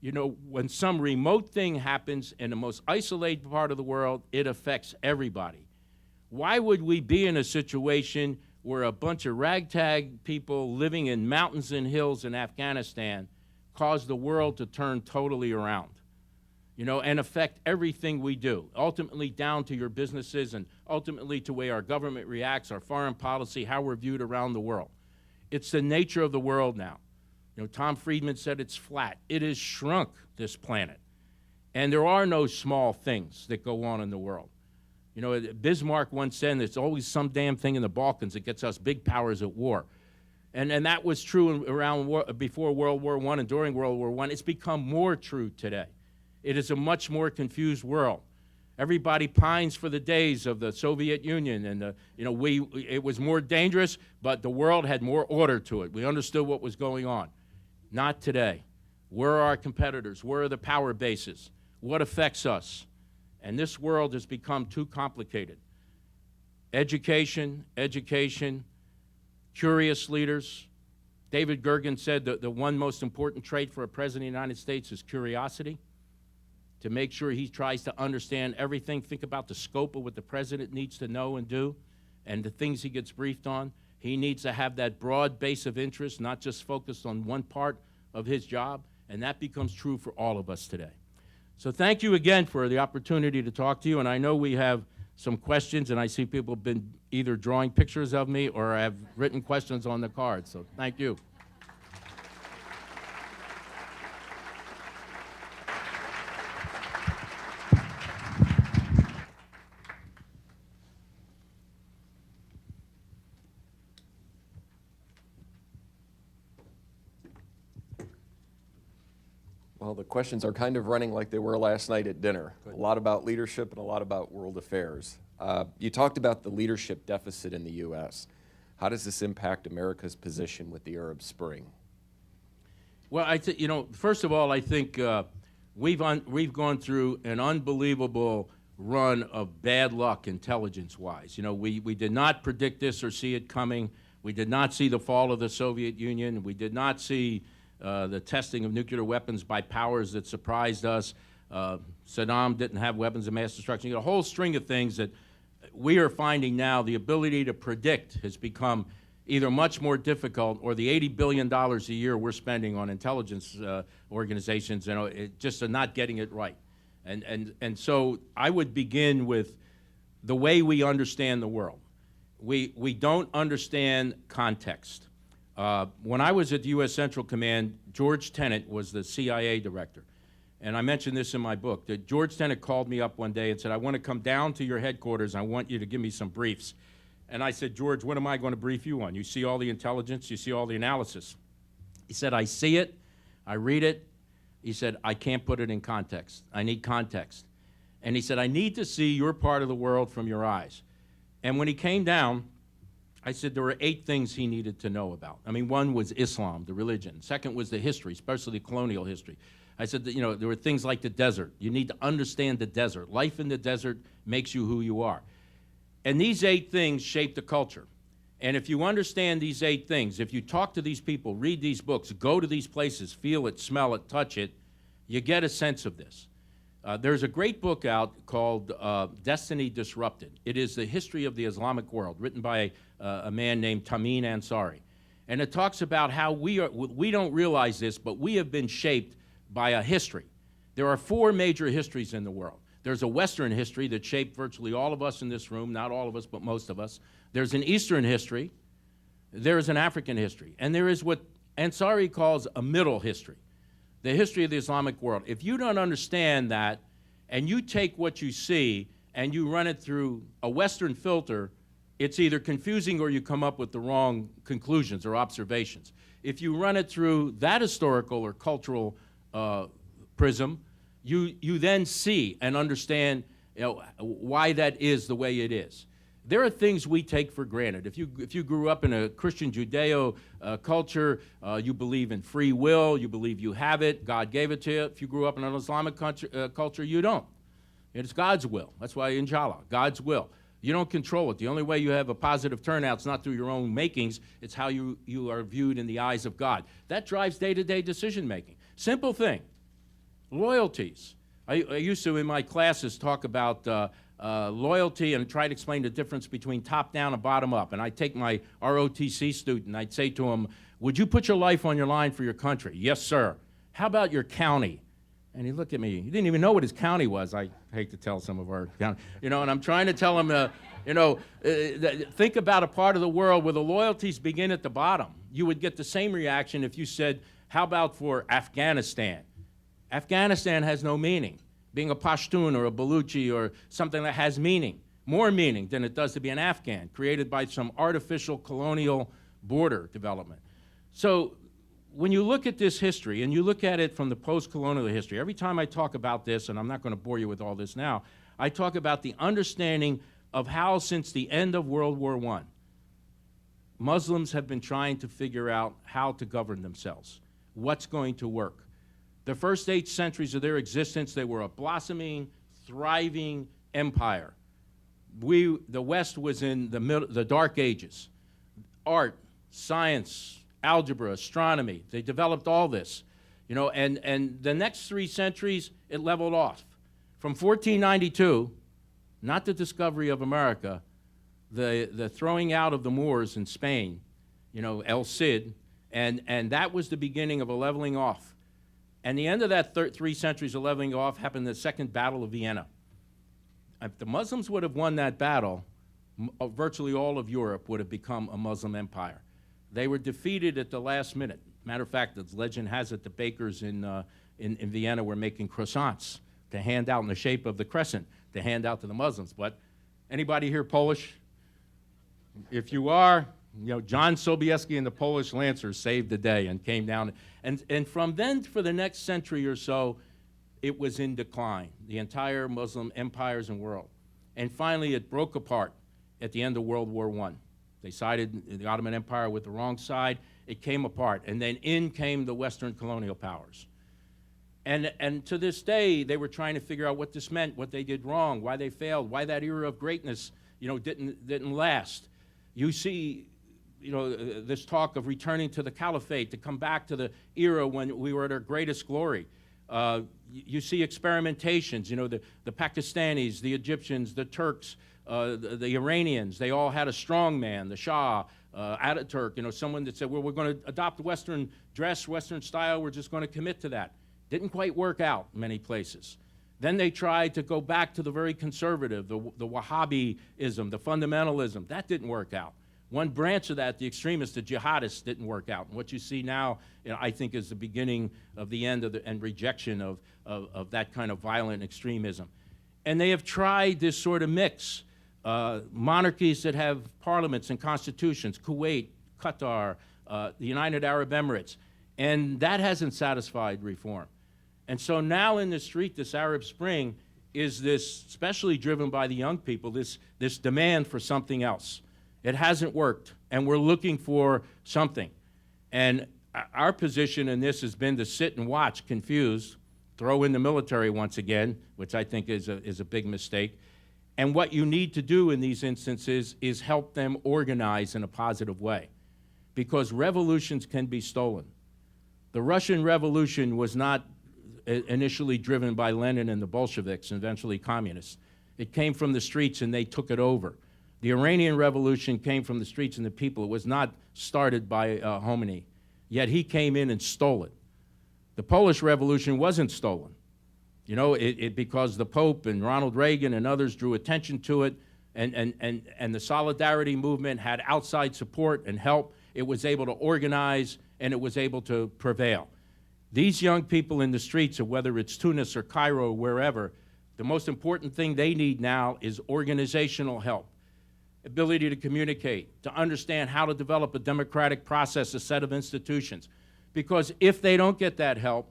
When some remote thing happens in the most isolated part of the world, it affects everybody. Why would we be in a situation where a bunch of ragtag people living in mountains and hills in Afghanistan cause the world to turn totally around? And affect everything we do, ultimately down to your businesses and ultimately to the way our government reacts, our foreign policy, how we're viewed around the world. It's the nature of the world now. Tom Friedman said it's flat. It has shrunk, this planet. And there are no small things that go on in the world. Bismarck once said there's always some damn thing in the Balkans that gets us big powers at war. And that was true before World War I and during World War I. It's become more true today. It is a much more confused world. Everybody pines for the days of the Soviet Union, and it was more dangerous, but the world had more order to it. We understood what was going on. Not today. Where are our competitors? Where are the power bases? What affects us? And this world has become too complicated. Education, curious leaders. David Gergen said that the one most important trait for a president of the United States is curiosity. To make sure he tries to understand everything. Think about the scope of what the president needs to know and do and the things he gets briefed on. He needs to have that broad base of interest, not just focused on one part of his job, and that becomes true for all of us today. So thank you again for the opportunity to talk to you, and I know we have some questions, and I see people have been either drawing pictures of me or have written questions on the card, so thank you. Well, the questions are kind of running like they were last night at dinner. Good. A lot about leadership and a lot about world affairs. You talked about the leadership deficit in the U.S. How does this impact America's position with the Arab Spring? Well, first of all, I think we've gone through an unbelievable run of bad luck intelligence-wise. We did not predict this or see it coming. We did not see the fall of the Soviet Union. We did not see the testing of nuclear weapons by powers that surprised us. Saddam didn't have weapons of mass destruction. A whole string of things that we are finding now the ability to predict has become either much more difficult, or the $80 billion a year we're spending on intelligence organizations, just are not getting it right. And so I would begin with the way we understand the world. We don't understand context. When I was at the U.S. Central Command, George Tenet was the CIA director. And I mentioned this in my book, that George Tenet called me up one day and said, I want to come down to your headquarters. I want you to give me some briefs. And I said, George, what am I going to brief you on? You see all the intelligence, you see all the analysis. He said, I see it, I read it. He said, I can't put it in context. I need context. And he said, I need to see your part of the world from your eyes. And when he came down, I said there were 8 things he needed to know about. I mean, one was Islam, the religion. Second was the history, especially the colonial history. I said that, there were things like the desert. You need to understand the desert. Life in the desert makes you who you are. And these 8 things shape the culture. And if you understand these 8 things, if you talk to these people, read these books, go to these places, feel it, smell it, touch it, you get a sense of this. There's a great book out called Destiny Disrupted. It is the history of the Islamic world, written by a man named Tamim Ansari. And it talks about how we don't realize this, but we have been shaped by a history. There are 4 major histories in the world. There's a Western history that shaped virtually all of us in this room, not all of us, but most of us. There's an Eastern history. There is an African history. And there is what Ansari calls a middle history, the history of the Islamic world. If you don't understand that, and you take what you see and you run it through a Western filter, it's either confusing or you come up with the wrong conclusions or observations. If you run it through that historical or cultural prism, you then see and understand, why that is the way it is. There are things we take for granted. If you grew up in a Christian Judeo culture, you believe in free will, you believe you have it, God gave it to you. If you grew up in an Islamic culture, you don't. It's God's will. That's why, inshallah, God's will. You don't control it. The only way you have a positive turnout is not through your own makings, it's how you are viewed in the eyes of God. That drives day-to-day decision-making. Simple thing. Loyalties. I used to, in my classes, talk about loyalty and try to explain the difference between top-down and bottom-up. And I'd take my ROTC student, I'd say to him, would you put your life on your line for your country? Yes, sir. How about your county? And he looked at me. He didn't even know what his county was. I hate to tell some of our county, and I'm trying to tell him, think about a part of the world where the loyalties begin at the bottom. You would get the same reaction if you said, how about for Afghanistan? Afghanistan has no meaning. Being a Pashtun or a Baluchi or something that has meaning, more meaning than it does to be an Afghan, created by some artificial colonial border development. So when you look at this history, and you look at it from the post-colonial history, every time I talk about this, and I'm not going to bore you with all this now, I talk about the understanding of how, since the end of World War I, Muslims have been trying to figure out how to govern themselves, what's going to work. The first 8 centuries of their existence, they were a blossoming, thriving empire. The West was in the Dark Ages. Art, science, algebra, astronomy, they developed all this. And the next 3 centuries, it leveled off. From 1492, not the discovery of America, the throwing out of the Moors in Spain, El Cid, and that was the beginning of a leveling off. And the end of that 3 centuries of leveling off happened in the Second Battle of Vienna. If the Muslims would have won that battle, virtually all of Europe would have become a Muslim empire. They were defeated at the last minute. Matter of fact, the legend has it the bakers in Vienna were making croissants to hand out in the shape of the crescent to hand out to the Muslims. But anybody here Polish? If you are, John Sobieski and the Polish Lancers saved the day and came down. And from then for the next century or so, it was in decline, the entire Muslim empires and world. And finally, it broke apart at the end of World War I. They sided the Ottoman Empire with the wrong side. It came apart. And then in came the Western colonial powers. And to this day, they were trying to figure out what this meant, what they did wrong, why they failed, why that era of greatness, didn't last. You see, this talk of returning to the caliphate, to come back to the era when we were at our greatest glory. You see experimentations, the Pakistanis, the Egyptians, the Turks, the Iranians, they all had a strong man, the Shah, Ataturk, someone that said, well, we're going to adopt Western dress, Western style, we're just going to commit to that. Didn't quite work out in many places. Then they tried to go back to the very conservative, the Wahhabism, the fundamentalism. That didn't work out. One branch of that, the extremists, the jihadists, didn't work out. And what you see now, I think, is the beginning of the end of and rejection of that kind of violent extremism. And they have tried this sort of mix. Monarchies that have parliaments and constitutions, Kuwait, Qatar, the United Arab Emirates, and that hasn't satisfied reform. And so now in the street, this Arab Spring is this, especially driven by the young people, this demand for something else. It hasn't worked, and we're looking for something. And our position in this has been to sit and watch, confused, throw in the military once again, which I think is a big mistake, And what you need to do in these instances is help them organize in a positive way, because revolutions can be stolen. The Russian Revolution was not initially driven by Lenin and the Bolsheviks and eventually communists. It came from the streets and they took it over. The Iranian Revolution came from the streets and the people. It was not started by Khomeini, yet he came in and stole it. The Polish Revolution wasn't stolen. You know, because the Pope and Ronald Reagan and others drew attention to it, and the Solidarity movement had outside support and help. It was able to organize, and it was able to prevail. These young people in the streets, of whether it's Tunis or Cairo or wherever, the most important thing they need now is organizational help, ability to communicate, to understand how to develop a democratic process, a set of institutions. Because if they don't get that help,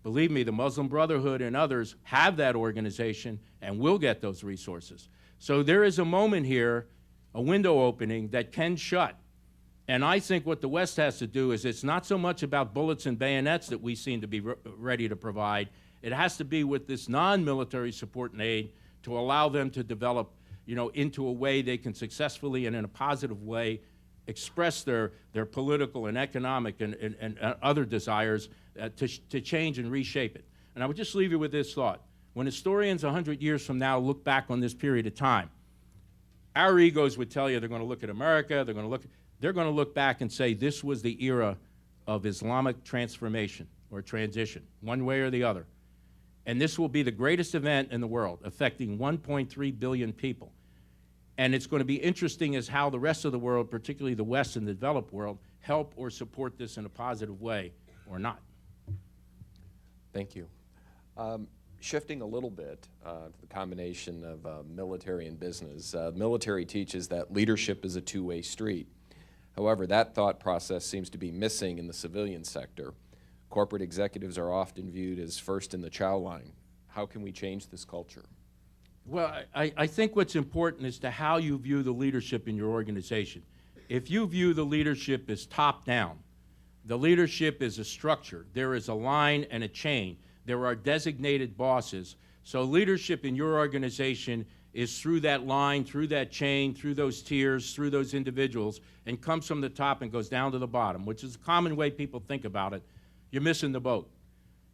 believe me, the Muslim Brotherhood and others have that organization and will get those resources. So there is a moment here, a window opening that can shut. And I think what the West has to do is, it's not so much about bullets and bayonets that we seem to be ready to provide. It has to be with this non-military support and aid to allow them to develop, you know, into a way they can successfully and in a positive way express their political and economic and other desires to change and reshape it. And I would just leave you with this thought. When historians 100 years from now look back on this period of time, our egos would tell you they're going to look at America, they're going to look back and say this was the era of Islamic transformation or transition, one way or the other. And this will be the greatest event in the world, affecting 1.3 billion people. And it's going to be interesting as how the rest of the world, particularly the West and the developed world, help or support this in a positive way or not. Thank you. Shifting a little bit to the combination of military and business, military teaches that leadership is a two-way street. However, that thought process seems to be missing in the civilian sector. Corporate executives are often viewed as first in the chow line. How can we change this culture? Well, I think what's important is to how you view the leadership in your organization. If you view the leadership as top-down, the leadership is a structure. There is a line and a chain. There are designated bosses. So leadership in your organization is through that line, through that chain, through those tiers, through those individuals, and comes from the top and goes down to the bottom, which is a common way people think about it. You're missing the boat.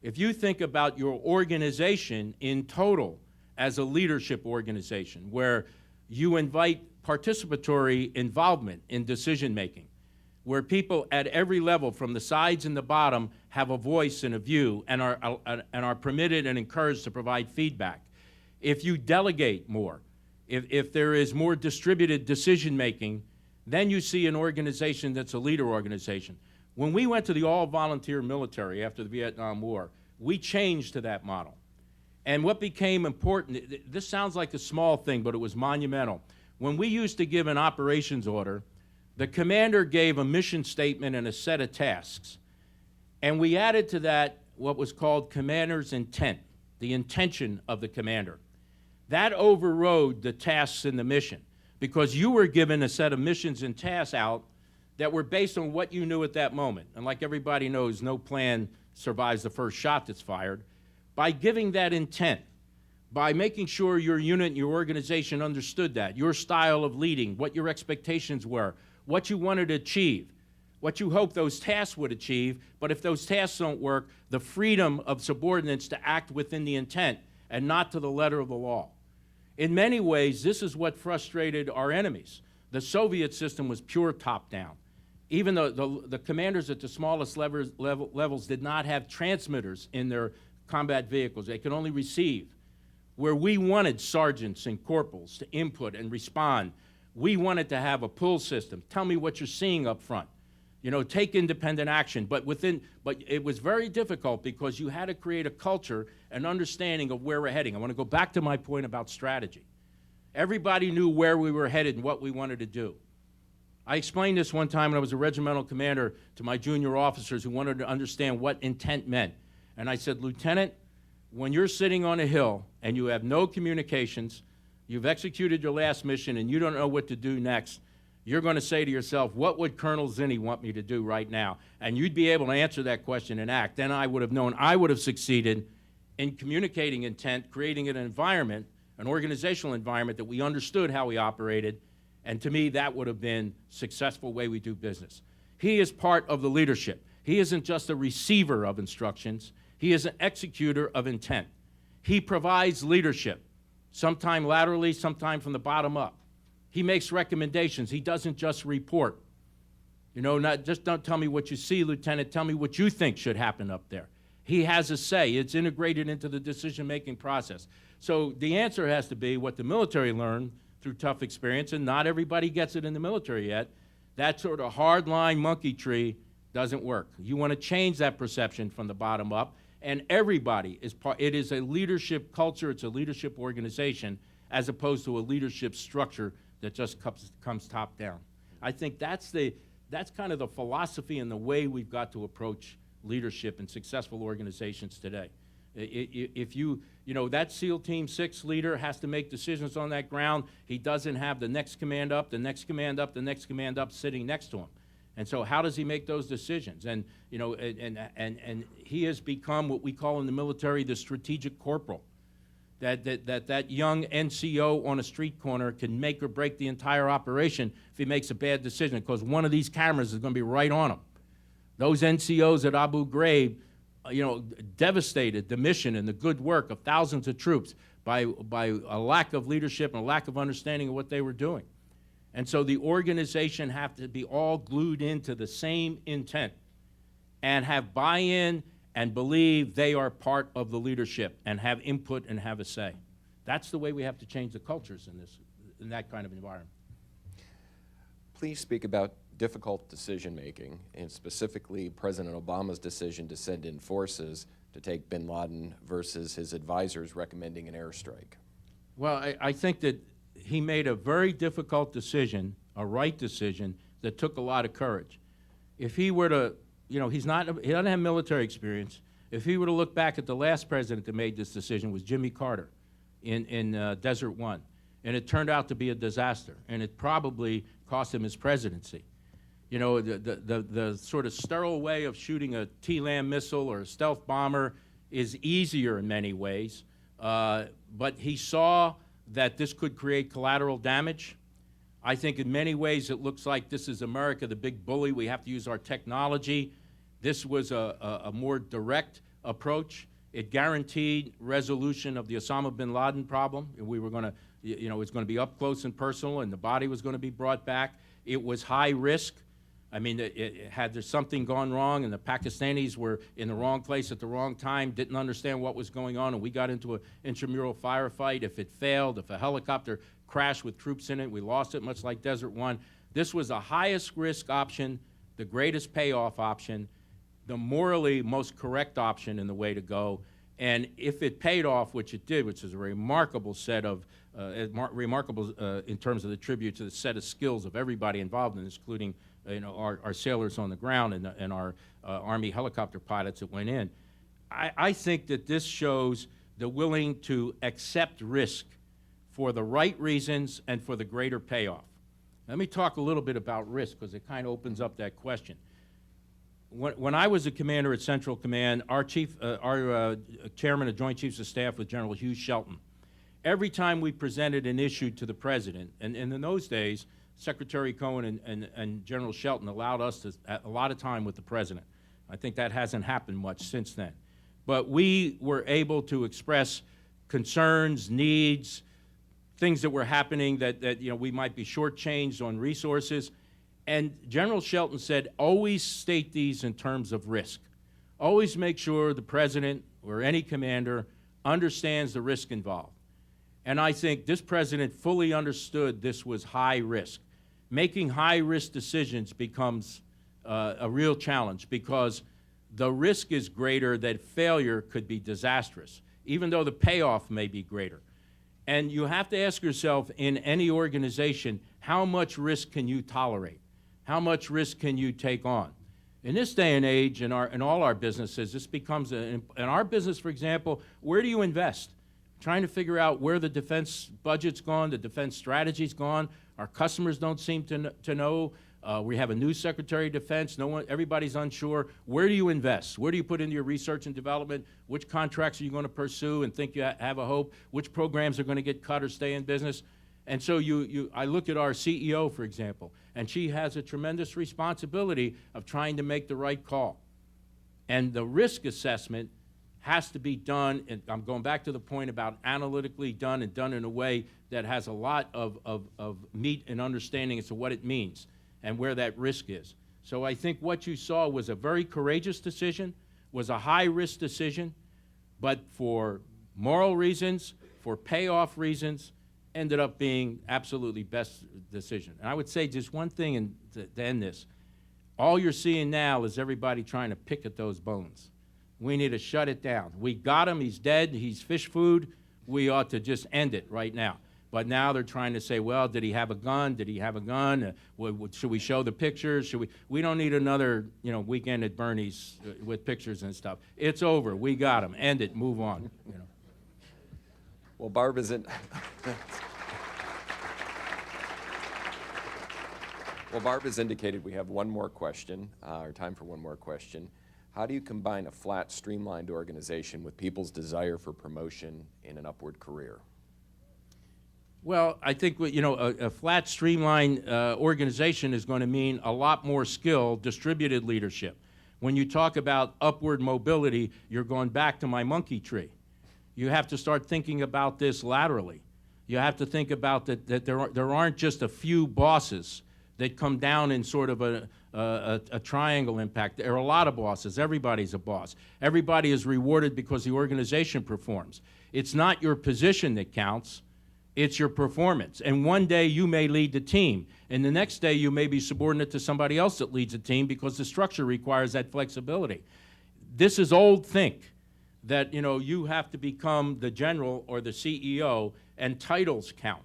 If you think about your organization in total as a leadership organization, where you invite participatory involvement in decision-making, where people at every level, from the sides and the bottom, have a voice and a view and are permitted and encouraged to provide feedback. If you delegate more, if there is more distributed decision-making, then you see an organization that's a leader organization. When we went to the all-volunteer military after the Vietnam War, we changed to that model. And what became important, this sounds like a small thing, but it was monumental. When we used to give an operations order, the commander gave a mission statement and a set of tasks. And we added to that what was called commander's intent, the intention of the commander. That overrode the tasks in the mission, because you were given a set of missions and tasks out that were based on what you knew at that moment. And like everybody knows, no plan survives the first shot that's fired. By giving that intent, by making sure your unit and your organization understood that, your style of leading, what your expectations were, what you wanted to achieve, what you hope those tasks would achieve, but if those tasks don't work, the freedom of subordinates to act within the intent and not to the letter of the law. In many ways, this is what frustrated our enemies. The Soviet system was pure top-down. Even the commanders at the smallest levels did not have transmitters in their combat vehicles. They could only receive. Where we wanted sergeants and corporals to input and respond, we wanted to have a pull system. Tell me what you're seeing up front. You know, take independent action. But it was very difficult because you had to create a culture and understanding of where we're heading. I want to go back to my point about strategy. Everybody knew where we were headed and what we wanted to do. I explained this one time when I was a regimental commander to my junior officers who wanted to understand what intent meant. And I said, Lieutenant, when you're sitting on a hill and you have no communications, you've executed your last mission and you don't know what to do next, you're going to say to yourself, what would Colonel Zinni want me to do right now? And you'd be able to answer that question and act. Then I would have known I would have succeeded in communicating intent, creating an environment an organizational environment that we understood how we operated, and to me, that would have been a successful way we do business. He is part of the leadership. He isn't just a receiver of instructions. He is an executor of intent. He provides leadership, sometime laterally, sometime from the bottom up. He makes recommendations. He doesn't just report. You know, just don't tell me what you see, Lieutenant. Tell me what you think should happen up there. He has a say. It's integrated into the decision-making process. So the answer has to be what the military learned through tough experience, and not everybody gets it in the military yet. That sort of hard-line monkey tree doesn't work. You want to change that perception from the bottom up, and everybody is part. It is a leadership culture. It's a leadership organization, as opposed to a leadership structure that just comes top down. I think that's kind of the philosophy and the way we've got to approach leadership in successful organizations today. If you know, that SEAL Team 6 leader has to make decisions on that ground. He doesn't have the next command up, the next command up, the next command up sitting next to him. And so how does he make those decisions? And, you know, and he has become what we call in the military the strategic corporal. That young NCO on a street corner can make or break the entire operation if he makes a bad decision, because one of these cameras is going to be right on him. Those NCOs at Abu Ghraib, you know, devastated the mission and the good work of thousands of troops by a lack of leadership and a lack of understanding of what they were doing. And so the organization have to be all glued into the same intent and have buy-in and believe they are part of the leadership and have input and have a say. That's the way we have to change the cultures in that kind of environment. Please speak about difficult decision-making, and specifically President Obama's decision to send in forces to take bin Laden versus his advisors recommending an airstrike. Well, I think that he made a very difficult decision, a right decision, that took a lot of courage. If he were to, you know, he doesn't have military experience. If he were to look back at the last president that made this decision was Jimmy Carter in Desert One, and it turned out to be a disaster, and it probably cost him his presidency. You know, the sort of sterile way of shooting a TLAM missile or a stealth bomber is easier in many ways, but he saw that this could create collateral damage. I think in many ways it looks like this is America, the big bully. We have to use our technology. This was a more direct approach. It guaranteed resolution of the Osama bin Laden problem. We were going to, you know, it's going to be up close and personal, and the body was going to be brought back. It was high risk. I mean, had there something gone wrong and the Pakistanis were in the wrong place at the wrong time, didn't understand what was going on, and we got into an intramural firefight, if it failed, if a helicopter crashed with troops in it, we lost it, much like Desert One. This was the highest risk option, the greatest payoff option, the morally most correct option in the way to go. And if it paid off, which it did, which is a remarkable set of, in terms of the tribute to the set of skills of everybody involved in this, including you know, our sailors on the ground and our Army helicopter pilots that went in. I think that this shows the willing to accept risk for the right reasons and for the greater payoff. Let me talk a little bit about risk, because it kind of opens up that question. When I was a commander at Central Command, our chairman of Joint Chiefs of Staff was General Hugh Shelton. Every time we presented an issue to the president, and in those days, Secretary Cohen and General Shelton allowed us to a lot of time with the president. I think that hasn't happened much since then. But we were able to express concerns, needs, things that were happening that you know, we might be shortchanged on resources. And General Shelton said, always state these in terms of risk. Always make sure the president or any commander understands the risk involved. And I think this president fully understood this was high risk. Making high-risk decisions becomes a real challenge, because the risk is greater that failure could be disastrous, even though the payoff may be greater. And you have to ask yourself, in any organization, how much risk can you tolerate? How much risk can you take on? In this day and age, in all our businesses, this becomes, in our business, for example, where do you invest? Trying to figure out where the defense budget's gone, the defense strategy's gone. Our customers don't seem to know. We have a new Secretary of Defense. Everybody's unsure. Where do you invest? Where do you put into your research and development? Which contracts are you going to pursue and think you have a hope? Which programs are going to get cut or stay in business? And so I look at our CEO, for example, and she has a tremendous responsibility of trying to make the right call. And the risk assessment has to be done, and I'm going back to the point about analytically done and done in a way that has a lot of meat and understanding as to what it means and where that risk is. So I think what you saw was a very courageous decision, was a high-risk decision, but for moral reasons, for payoff reasons, ended up being absolutely best decision. And I would say just one thing to end this. All you're seeing now is everybody trying to pick at those bones. We need to shut it down. We got him, he's dead, he's fish food. We ought to just end it right now. But now they're trying to say, well, did he have a gun? Did he have a gun? Should we show the pictures? We don't need another, weekend at Bernie's with pictures and stuff. It's over. We got him. End it. Move on. Well, Barb isn't. Well, Barb has indicated we have one more question, or time for one more question. How do you combine a flat, streamlined organization with people's desire for promotion in an upward career? Well, I think a flat, streamlined organization is going to mean a lot more skill, distributed leadership. When you talk about upward mobility, you're going back to my monkey tree. You have to start thinking about this laterally. You have to think about that there aren't just a few bosses that come down in sort of a triangle impact. There are a lot of bosses. Everybody's a boss. Everybody is rewarded because the organization performs. It's not your position that counts. It's your performance. And one day you may lead the team, and the next day you may be subordinate to somebody else that leads a team because the structure requires that flexibility. This is old think, that you have to become the general or the CEO, and titles count.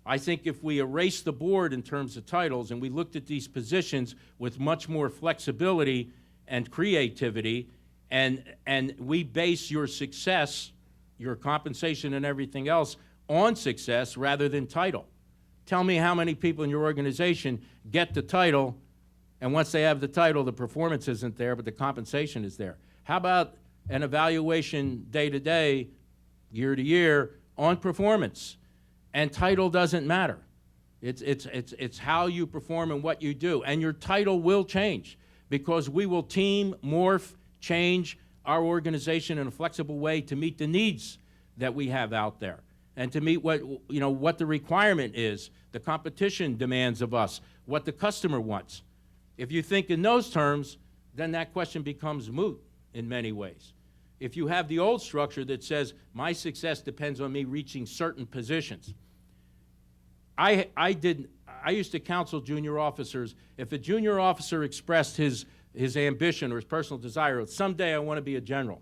I think if we erase the board in terms of titles and we looked at these positions with much more flexibility and creativity, and we base your success, your compensation and everything else on success rather than title. Tell me how many people in your organization get the title, and once they have the title, the performance isn't there, but the compensation is there. How about an evaluation day to day, year to year on performance? And title doesn't matter. It's how you perform and what you do. And your title will change because we will team, morph, change our organization in a flexible way to meet the needs that we have out there and to meet what the requirement is, the competition demands of us, what the customer wants. If you think in those terms, then that question becomes moot in many ways. If you have the old structure that says my success depends on me reaching certain positions. I used to counsel junior officers. If a junior officer expressed his ambition or his personal desire, someday I want to be a general.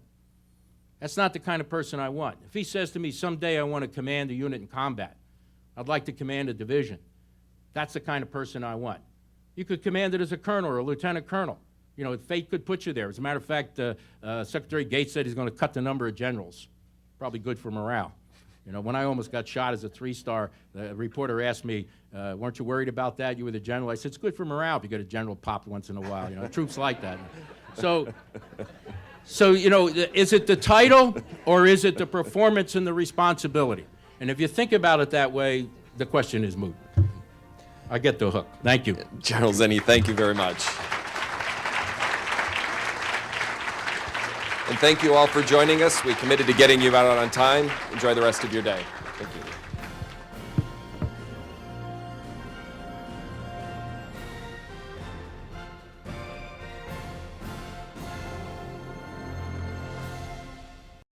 That's not the kind of person I want. If he says to me, someday I want to command a unit in combat, I'd like to command a division, that's the kind of person I want. You could command it as a colonel or a lieutenant colonel. Fate could put you there. As a matter of fact, Secretary Gates said he's going to cut the number of generals. Probably good for morale. When I almost got shot as a 3-star, the reporter asked me, weren't you worried about that? You were the general. I said, it's good for morale if you get a general popped once in a while. Troops like that. So, is it the title or is it the performance and the responsibility? And if you think about it that way, the question is moot. I get the hook. Thank you. General Zinni, thank you very much. And thank you all for joining us. We committed to getting you out on time. Enjoy the rest of your day.